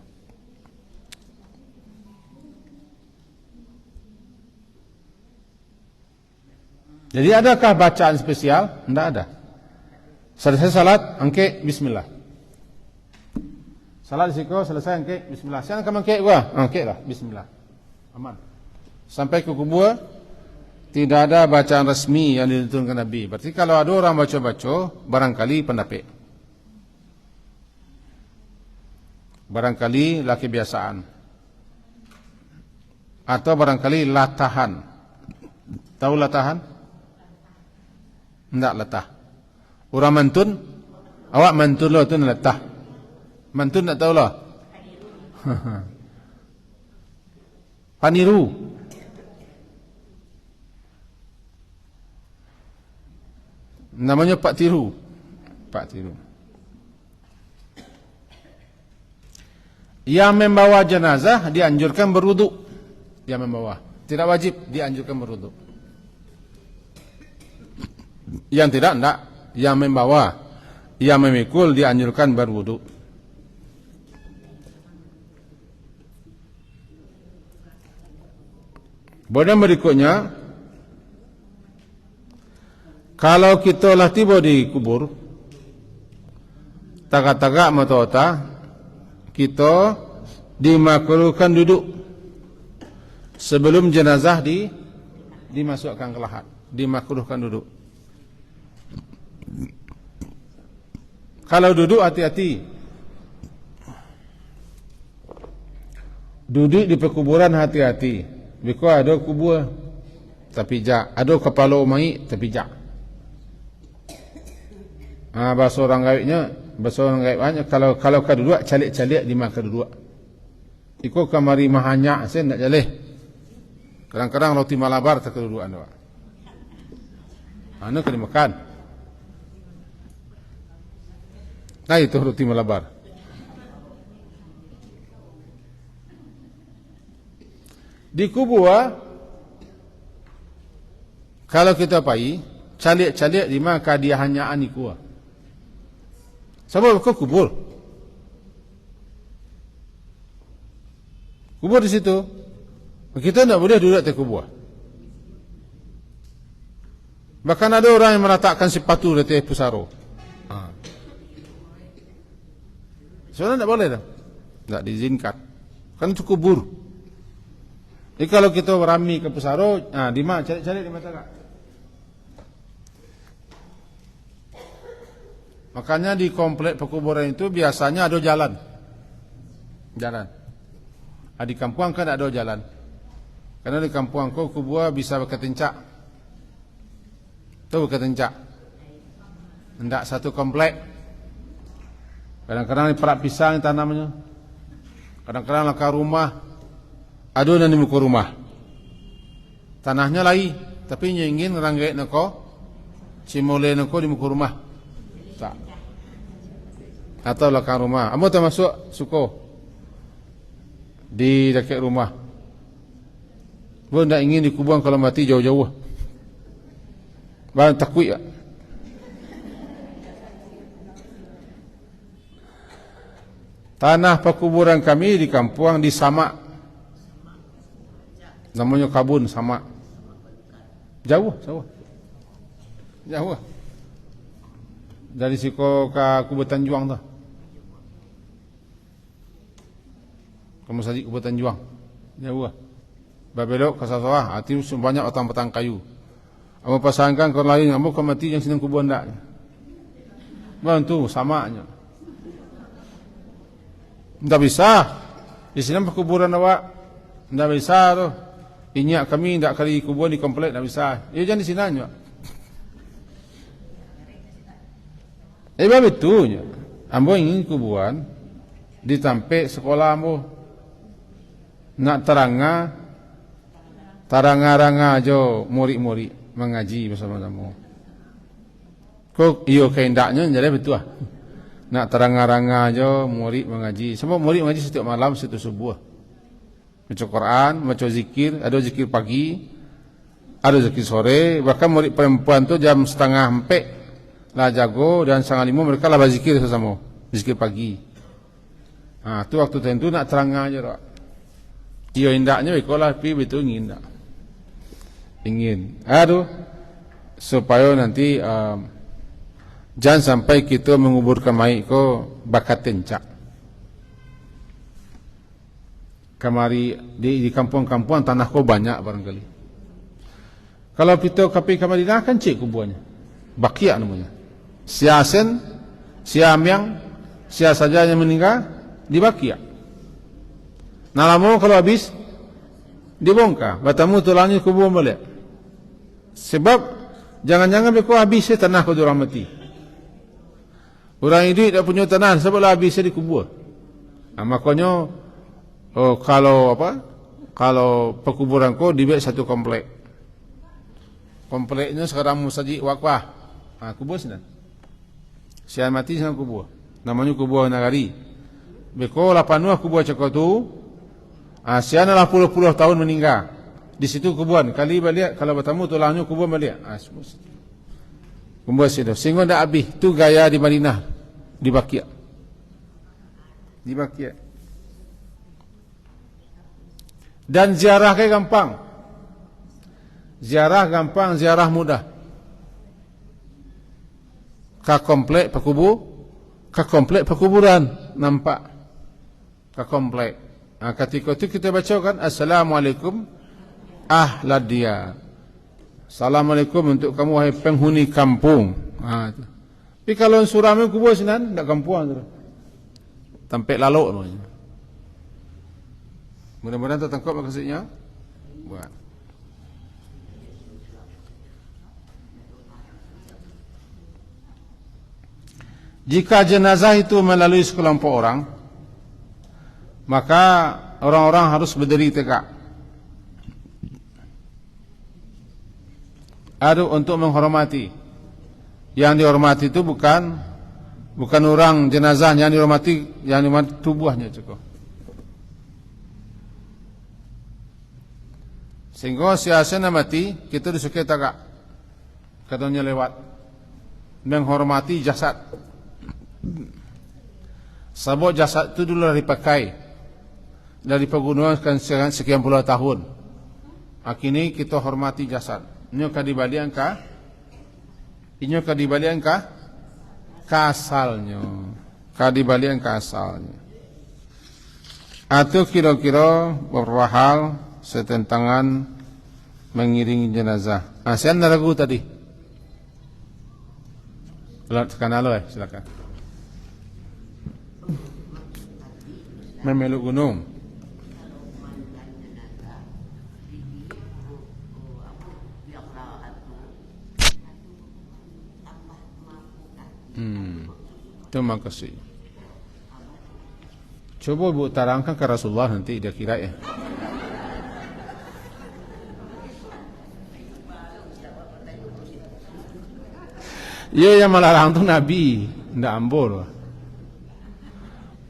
Jadi adakah bacaan spesial? Tidak ada. Selesai salat, angke bismillah. Salat disiko selesai, angke bismillah. Siapa akan angke gua? Angke lah, bismillah. Aman. Sampai ke kubur, tidak ada bacaan resmi yang dituntunkan Nabi. Berarti kalau ada orang baca-baca, barangkali pendapik. Barangkali laki kebiasaan. Atau barangkali latahan. Tahu latahan? Tidak letah. Orang mantun, awak mantun lo tu letah. Mantun tak tahu lo. Paniru. Namanya Pak Tiru. Pak Tiru. Yang membawa jenazah dianjurkan berwuduk. Yang membawa, tidak wajib, dianjurkan berwuduk. Yang tidak, yang membawa, yang memikul dianjurkan berwuduk. Kemudian berikutnya, kalau kita lah tiba di kubur, tagak-tagak mata otak, kita dimakruhkan duduk sebelum jenazah dimasukkan ke lahat. Dimakruhkan duduk. Kalau duduk hati-hati. Duduk di perkuburan hati-hati. Because ada kubur tapi jak, ada kepala mayit tapi jak. Bahasa orang gaibnya, kalau kau duduk calik-calik di maka duduk. Iko kamari mahanyak sen nak jaleh. Kadang-kadang roti Malabar tak kedudukan doa. Anu kena makan. Nah itu roti Malabar. Di kubur, kalau kita pergi, calik-calik di mana dia hanya aniku. Sebab kau kubur. Kubur di situ. Kita tidak boleh duduk di kubur. Bahkan ada orang yang meletakkan sepatu di pusaro. Sebenarnya tidak boleh dah. Tidak diizinkan. Kan itu kubur. Jadi kalau kita berami ke pusaro, di mana cari-cari di mata tak? Makanya di komplek perkuburan itu biasanya ada jalan. Di kampung kan ada jalan. Karena di kampung kau kubur bisa berketencak. Tahu berketencak? Hendak satu komplek. Kadang-kadang di perak pisang tanamnya. Kadang-kadang lakar rumah. Ada di muka rumah. Tanahnya lai, tapi ingin ranggai nako, cimole nako di muka rumah. Tak. Atau lakar rumah. Amo termasuk suko di dekat rumah. Bukan tak ingin dikubur kalau mati jauh-jauh. Barang takut ya. Tanah perkuburan kami di kampung di Samak. Namanya Kabun Samak. Jauh. Dari siko ke Kubutan Juang tu. Kamu saja Kubutan Juang. Jauh. Babelok ke sawah, hati banyak otang-otang kayu. Kamu pasangkan ke lain, kamu mati yang senang kuburan tak? Bantu samanya. Tidak bisa. Di sini perkuburan awak. Tidak bisa tu. Inyak kami tidak kali kuburan di komplek, tidak bisa. Ya jangan di sini aja. Sebab itu, ambo ingin kuburan ditampik sekolah ambo. Nak taranga jo murid-murid mengaji bersama-sama. Kok iyo kehendaknya jadi betul ah. Nak taranga jo murid mengaji. Semua murid mengaji setiap malam setiap subuh. Baca Quran, baca zikir, ada zikir pagi, ada zikir sore, bahkan murid perempuan tu jam 4:30 lah jago dan 4:30 mereka lah berzikir sesama, zikir pagi. Tu waktu tentu nak teranga aja tak. Iyo hendaknya ikolah pi betul ingin. Supaya nanti jangan sampai kita menguburkan mayit ko bakat tencak. Kamari di kampung-kampung tanah ko banyak barangkali. Kalau kita kapi kamari dah kan cek kuburannya. Bakia namanya. Siasen, siamyang, sia saja yang meninggal di bakia. Nalamo kalau habis dibongkar, batamu tulangnya kuburan balik. Sebab jangan-jangan beko habis tanah ko orang mati. Orang hidup tak punya tanah sebablah habisnya dikubur. Makanya kalau perkuburan ko dibuat satu komplek. Kompleknya sekarang musajid wakfah. Kubur sana. Sian mati sana kubur. Namanya kubur nagari. Beko lapanua kubur cakap tu. Sian lah puluh-puluh tahun meninggal. Di situ kuburan. Kali balik kalau bertamu tulangnya kubur balik. Kubur situ. Sehingga tak habis. Tu gaya di Madinah. Di Bakia. Dan ziarah ke gampang. Ziarah gampang, ziarah mudah. Ka komplek perkuburan nampak. Ka komplek. Ketika itu kita baca kan Assalamualaikum ahlad diyar. Assalamualaikum untuk kamu wahai penghuni kampung. Tapi kalau surami kubur sinan tak kampuan tu. Tampik lalok namanya. Mudah-mudahan tertangkap maksudnya. Buat. Jika jenazah itu melalui sekelompok orang, maka orang-orang harus berdiri tegak. Untuk menghormati. Yang dihormati itu bukan orang jenazah yang dihormati tubuhnya cukup. Sehingga siasana mati kita disukai tagak. Katanya lewat menghormati jasad. Sebab jasad itu dulu dipakai dari pergunakan sekian puluh tahun. Kini kita hormati jasad. Ini kadibalian kasalnya. Kadibalian kasalnya. Atau kira-kira beberapa hal setentangan mengiringi jenazah. Saya ada ragu tadi. Kanalo silakan. Memeluk gunung. Terima kasih. Coba Bu tarangkan ke Rasulullah nanti dia kira ya. Ya yang melarang itu Nabi, tidak ambur.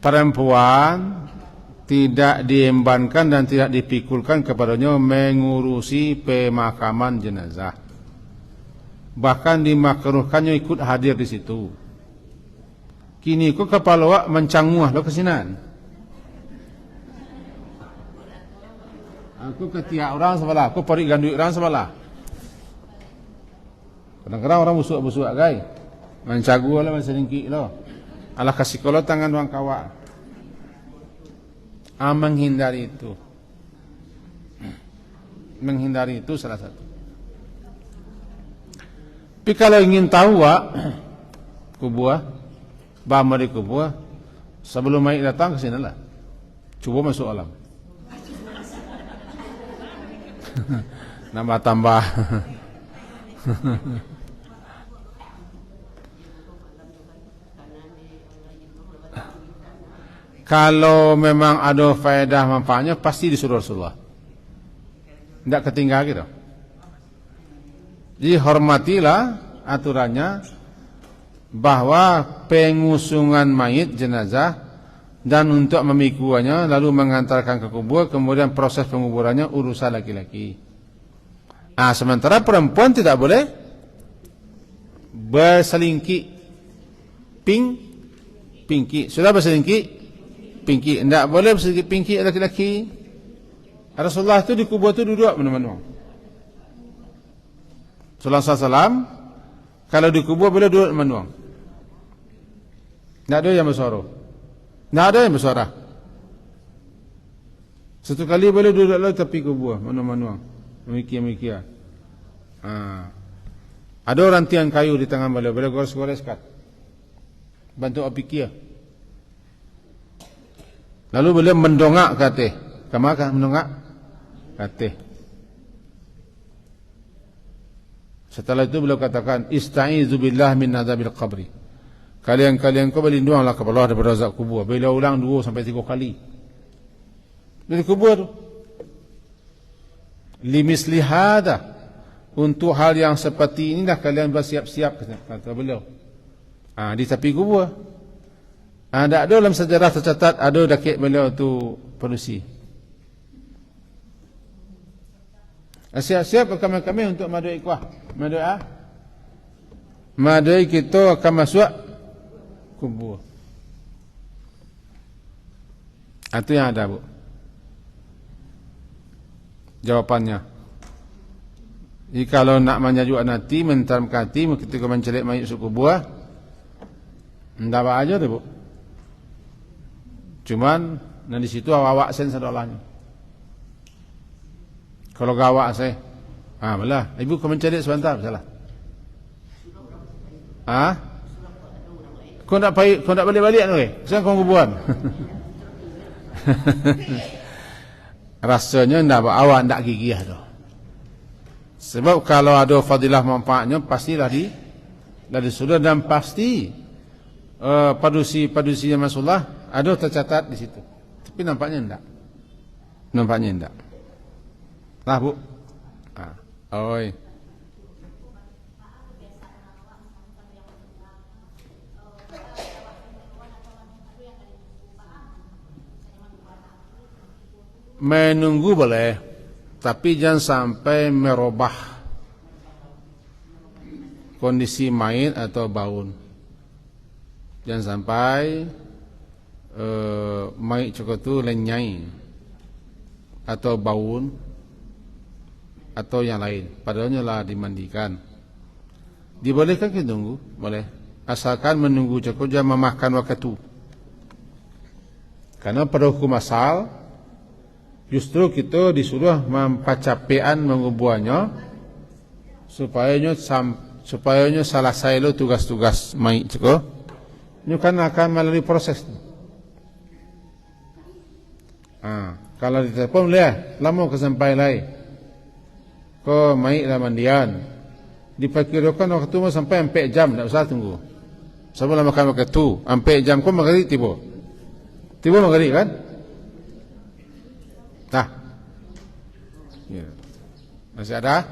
Perempuan tidak diembankan dan tidak dipikulkan kepadanya mengurusi pemakaman jenazah. Bahkan dimakruhkannya ikut hadir di situ. Kini ko kepala awak mencanguah lo kesinan. Aku ketiak orang sebelah, aku parik gandui orang sebelah. Kadang-kadang orang busuk-busuk gai. Mencagu lah masa ringkik lo. Alah kasih kalau tangan orang kawak. Menghindari itu. Menghindari itu salah satu. Tapi kalau ingin tahu kubur, bama di kubur, sebelum mayit datang ke sini lah. Cuba masuk alam. Nambah tambah. Kalau memang ada faedah manfaatnya pasti disuruh Rasulullah. Tidak ketinggalan gitu. Jadi hormatilah aturannya bahwa pengusungan mayit jenazah dan untuk memikuannya lalu mengantarkan ke kubur, kemudian proses penguburannya urusan laki-laki. Sementara perempuan tidak boleh berselingki, pinki. Sudah berselingki, pinki. Tidak boleh berselingki pinki laki-laki. Rasulullah itu di kubur itu duduk menuang. Sallallahu alaihi wasallam kalau di kubur boleh duduk menuang. Tidak ada yang bersuara. Tidak ada yang bersuara. Satu kali boleh duduk lalu tepi kubur menuang. Memikir. Ada rantian kayu di tangan beliau gores-goreskan. Bantu pikir. Lalu beliau mendongak ke atas. Kemana mendongak? Ke atas. Setelah itu beliau katakan, Ista'izu billah min adzabil qabri. Kalian kau berlindunglah kepada Allah daripada azab kubur. Beliau ulang 2 sampai 3 kali. Dari kubur tu. Limisli hada, untuk hal yang seperti inilah kalian bersiap-siap, kata beliau. Di tepi kubur. Tak ada dalam sejarah tercatat ada dakik beliau tu polusi. Siap-siap kami untuk madai ikhwah. Madai kita akan masuk kubur. Itu yang ada, Bu. Jawapannya. Jadi kalau nak menyajuk nanti, mentam kati, ketika mencelik mayit suku buah, tidak apa aja tu, Bu. Cuman, di situ awak sen sadolahnya. Kalau gawak saya, malah, ibu kau mencelik sebentar, salah. Kau nak balik-balik tu, sekarang kau kuburan. Rasanya awak tidak gigih tu. Sebab kalau ada fadilah manfaatnya pastilah dari sudah dan pasti padusinya Rasulullah ada tercatat di situ. Tapi nampaknya tidak. Lah, Bu. Oi. Menunggu boleh, tapi jangan sampai merubah kondisi mayit atau baun. Jangan sampai mayit cukup tu lenyai atau baun atau yang lain. Padahalnya lah dimandikan. Dibolehkan kita tunggu? Boleh. Asalkan menunggu cukup, jangan memakan waktu. Karena pada hukum asal justru kita disuruh mempacapean mengubuannya supaya selesai lo tugas-tugas mayit cukup. Ini kan akan melalui proses. Kalau ditelepon boleh, lama kesampai lai. Kau mayit lah mandian. Diperkirakan waktu tu sampai 4 jam, tak usah tunggu. Sebelum makan waktu, 4 jam kau maghrib tiba. Tiba maghrib kan? Ya. Masih ada?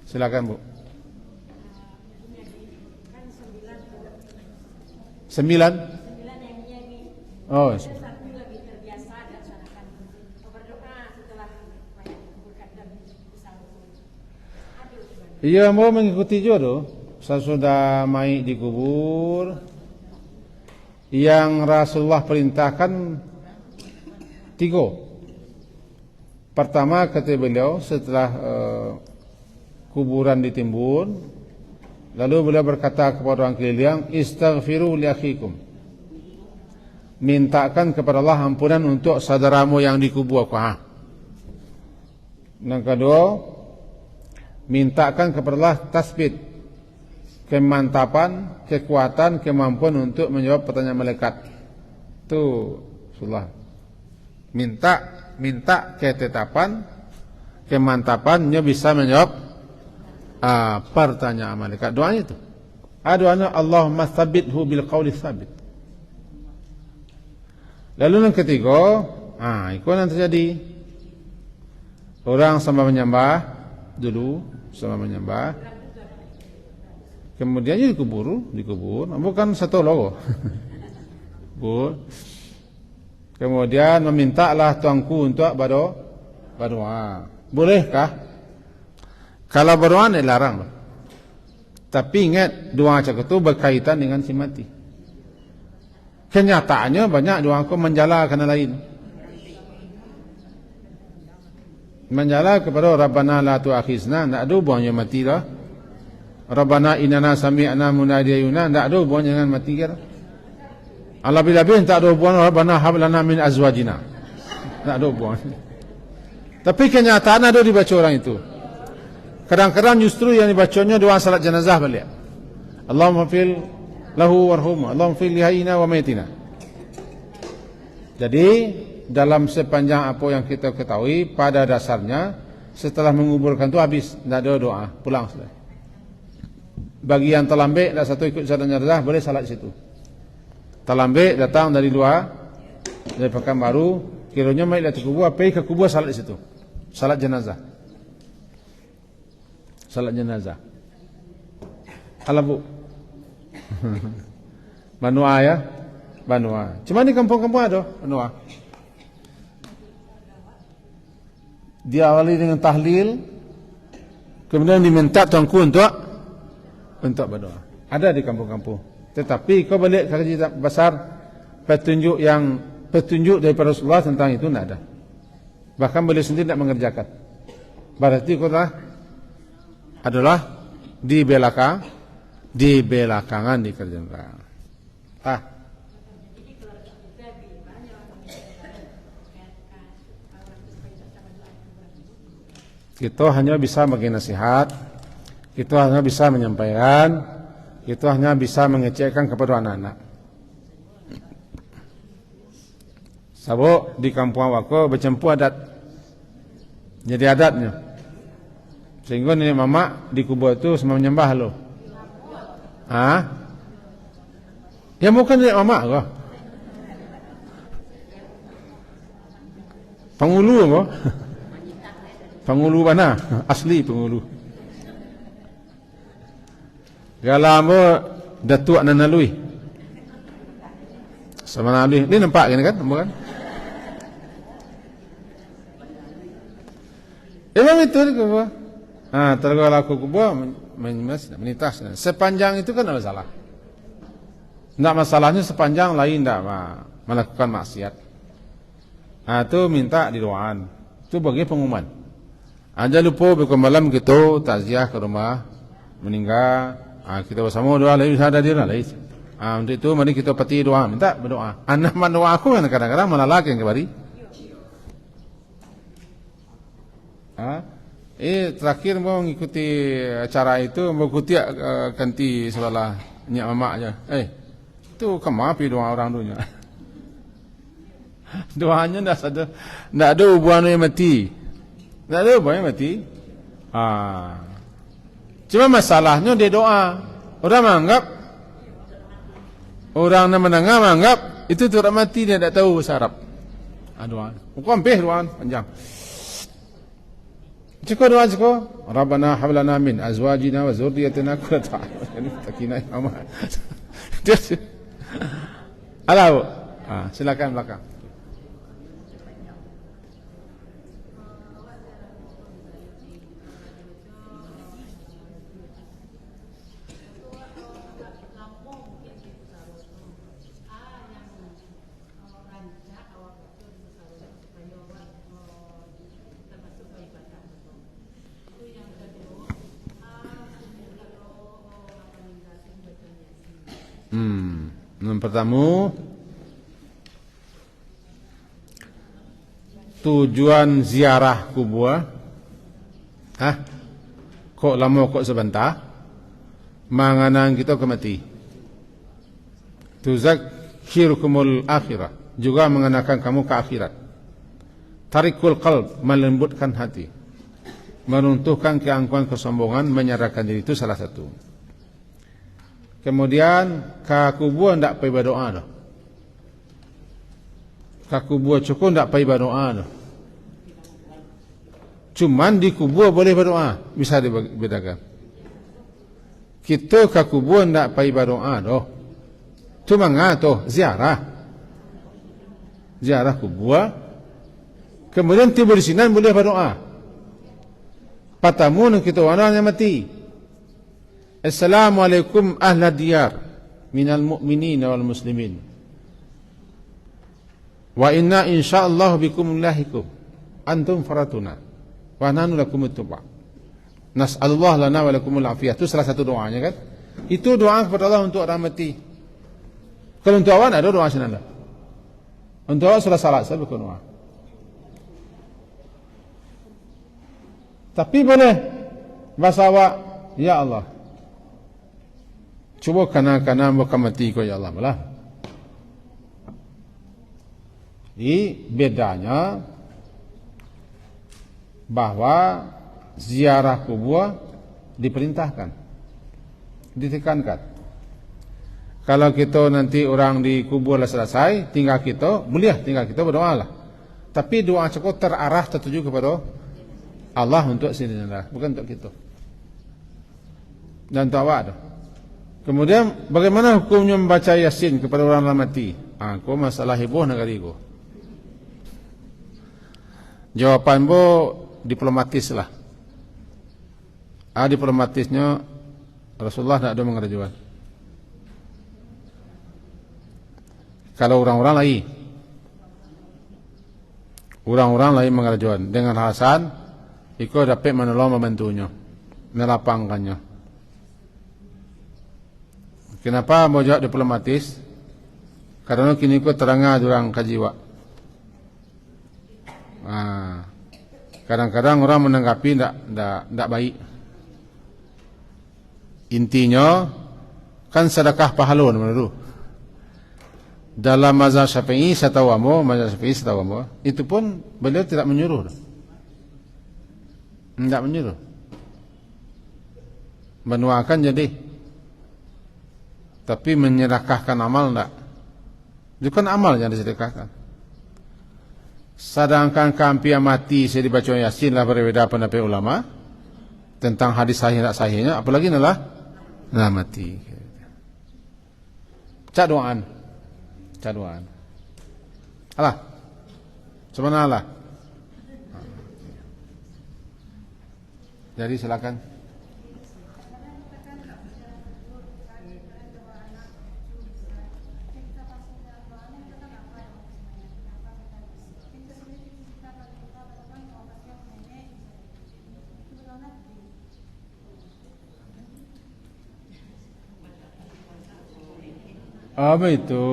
Silakan, Bu. 9? Oh, iya, mau mengikuti juga tu. sesudah mayit dikubur, yang Rasulullah perintahkan 3. Pertama, kata beliau, setelah kuburan ditimbun, lalu beliau berkata kepada orang keliling, istaghfiru li akhikum, mintakan kepada Allah ampunan untuk saudaramu yang dikubur. Yang kedua, mintakan kepada Allah tasbit, kemantapan, kekuatan, kemampuan untuk menjawab pertanyaan malaikat. Itu Rasulullah minta ketetapan, kemantapannya bisa menjawab pertanyaan malaikat. Doanya itu. Doanya Allahumma tsabbithu bil qawli tsabit. Lalu yang ketiga, itu yang terjadi. Orang sama menyembah dulu, sama menyembah. Kemudian dikubur, bukan satu logo. Kemudian memintalah tuanku untuk berdoa. Bolehkah? Kalau berdoa tidak larang. Tapi ingat, doa macam itu berkaitan dengan si mati. Kenyataannya banyak doaku menjala kerana lain. Menjala kepada Rabbana la tu'akhizna, tidak ada hubungannya mati lah. Rabbana inana sami'na munadiyuna, tidak ada hubungannya dengan mati kira. Allah bila-bila tak ada hubungan Rabbana hablana min azwajina, tak ada hubungan. Tapi kenyataan ada dibaca orang itu. Kadang-kadang justru yang dibacanya doa salat jenazah balik. Allahumma fil lahu warhum, Allahumma fil lihaina wa maitina. Jadi dalam sepanjang apa yang kita ketahui, pada dasarnya setelah menguburkan itu habis, tidak ada doa, pulang sudah. Bagi yang terlambat, tak satu ikut salat jenazah, boleh salat di situ. Terlambat datang dari luar, dari Pekanbaru, kiranya mai dah kubur, pergi ke kubur salat di situ. Salat jenazah. Salat jenazah. Alah bu. Banua ya, Banua. Cuma di kampung-kampung ada Banua. Diawali dengan tahlil, kemudian diminta tuanku untuk berdoa. Ada di kampung-kampung. Tetapi kau balik ke kitab besar, petunjuk daripada Rasulullah tentang itu tidak ada. Bahkan beliau sendiri tidak mengerjakan. Berarti kau adalah di belakangan dikerjakan. Kita hanya bisa bagi nasihat, kita hanya bisa menyampaikan, itu hanya bisa mengecekkan kepada anak-anak. Sabuk di kampung awakku bercempu adat. Jadi adatnya. Sehingga nenek mama di kubur itu semua menyembah lo. Ya bukan nenek mama kok. Pengulu kok. Pengulu mana? Asli pengulu. Galamo datuk nanalui. Sama nalui. Ini nampak kan? Bukan? Memang itu kubur. Tergolong aku kubur menitas. Sepanjang itu kan tidak masalah. Tidak masalahnya sepanjang lain tidak melakukan maksiat. Itu minta didoakan. Itu bagi pengumuman. Jangan lupa besok malam kita takziah ke rumah meninggal. Kita bersama doa lagi bisa ada dia lagi. Untuk itu mari kita pati doa, minta berdoa. Anak mendoa aku kan kadang-kadang menolak yang kembali. Terakhir mau mengikuti acara itu, mengikuti ganti sebelah nyak mamak aja. Itu kemapi doa orang dunia. Doanya tidak ada hubungannya mati. Tidak ada hubungannya mati. Cuma masalahnya dia doa. Orang menganggap, orang yang menengah menganggap itu tidak mati, dia tidak tahu bahasa Arab. Doa. Bukan doa panjang. Cukup doa cukup. Rabbana hablana min azwajina wa zurriyatina qurrata a'yun. Takina imam. Halo. Silakan belakang. Yang pertama, tujuan ziarah kubur. Kok lama kok sebentar? Manganang kita ke mati. Tuzakkirukumul akhirah, juga mengenakan kamu ke akhirat. Tarikul qalb, melembutkan hati, meruntuhkan keangkuhan, kesombongan, menyerahkan diri, itu salah satu. Kemudian ke kubur ndak pergi berdoa dah. Ke kubur cukup ndak pergi berdoa dah. Cuman di kubur boleh berdoa, bisa dibedakan. Kita ke kubur ndak pergi berdoa dah. Cuma ngatoh ziarah. Ziarah kubur. Kemudian tiba di sini boleh berdoa. Patamu nak kita orang yang mati. Assalamualaikum ahla diyar minal mu'minin wal muslimin. Wa inna insyaallah bikum lahikum. Antum faratuna. Wa nahnu lakum tuba. Nas'alullah lana wa lakumul afiyah. Itu salah satu doanya kan? Itu doa kepada Allah untuk orang mati. Kalau untuk awak ada doa senada. Untuk awak sudah salat saya bukan doa. Tapi boleh bahasa awak, ya Allah, cuba kana muka mati ko ya Allah malah. Ini bedanya bahwa ziarah kubur diperintahkan, ditekankan. Kalau kita nanti orang di kubur lah selesai, tinggal kita berdoa lah. Tapi doa cukup terarah, tertuju kepada Allah untuk sini, bukan untuk kita. Dan untuk awak. Kemudian bagaimana hukumnya membaca Yasin kepada orang yang mati? Aku masalah heboh negariku. Jawapan bo diplomatis lah. Diplomatisnya Rasulullah tidak ada mengerjakan. Kalau orang-orang lain mengerjakan dengan alasan ikut dapat menolong membantunya, melapangkannya. Kenapa mau jawab diplomatis? Karena kini ikut terangah orang kajiwa. Kadang-kadang orang menanggapi tidak baik. Intinya kan sedekah pahala menurut. Dalam mazhab Syafi'i setawamu, itu pun beliau tidak menyuruh. Tidak menyuruh. Menuakan jadi. Tapi menyedekahkan amal tidak. Itu kan amal yang disedekahkan. Sedangkan kampia mati saya dibaca Yasin lah berbeda pendapat ulama tentang hadis sahih tak sahihnya, apalagi nalah mati. Cak doaan. Allah. Subhanallah. Jadi silakan. Apa itu?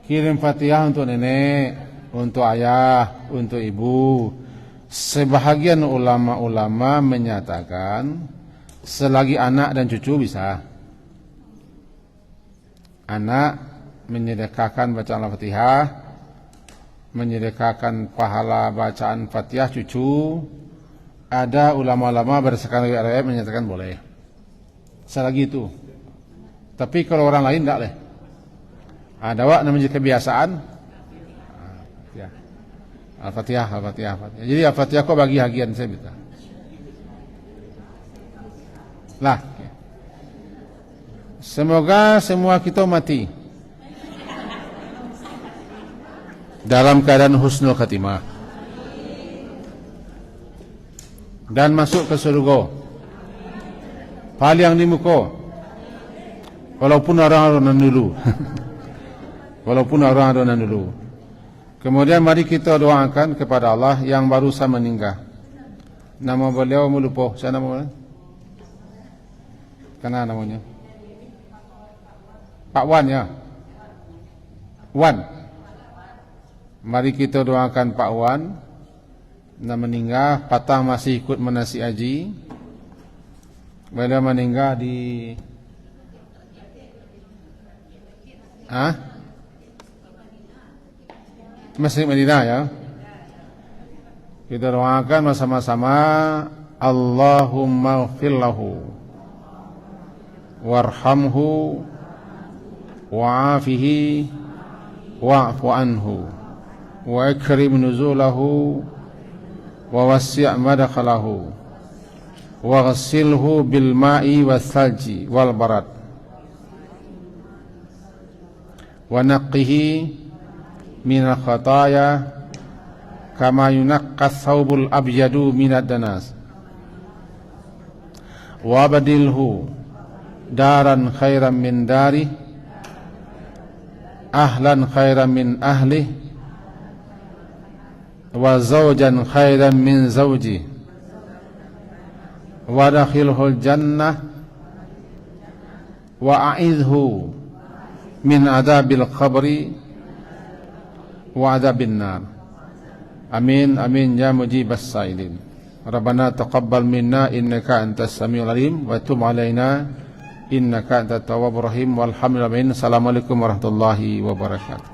Kirim Fatihah untuk nenek, untuk ayah, untuk ibu. Sebahagian ulama-ulama menyatakan selagi anak dan cucu bisa. Anak menyedekahkan bacaan Al-Fatihah, menyedekahkan pahala bacaan Fatihah cucu. Ada ulama-ulama berdasarkan riwayat menyatakan boleh. Selagi itu. Tapi kalau orang lain tidak boleh. Ada wak namanya kebiasaan. Al-Fatihah. Jadi Al-Fatihah kok bagi hagian saya minta. Lah. Semoga semua kita mati dalam keadaan husnul khatimah dan masuk ke surga. Paling di muka. Walaupun orang-orang dulu. Kemudian mari kita doakan kepada Allah yang barusan meninggal. Nama beliau melupa. Saya nama mana? Kenapa namanya? Pak Wan ya. Wan. Mari kita doakan Pak Wan. Nah meninggal, patah masih ikut manasik haji. Bila meninggal di Masjid Madinah ya. Kita doakan bersama-sama, Allahumma ighfir lahu warhamhu wa'afihi wa'fu anhu wa akrim nuzulahu wa wassi' madkhalahu wa ghassilhu bil ma'i was salji wal barad wa naqqihi minal khataya kama yunaqqas thawbul abyadu minad danas wa badilhu daran khairan min dari ahlan khairan min ahli wa zawjan khairan min zawji wa dakhilhul jannah wa a'idhu min adabil qabri wa adabin nar. Amin amin ya mujibas sa'ilin. Rabbana taqabbal minna innaka antas samiul alim wa tub alaina innaka antat tawwabur rahim walhamdulillahi. Assalamualaikum warahmatullahi wabarakatuh.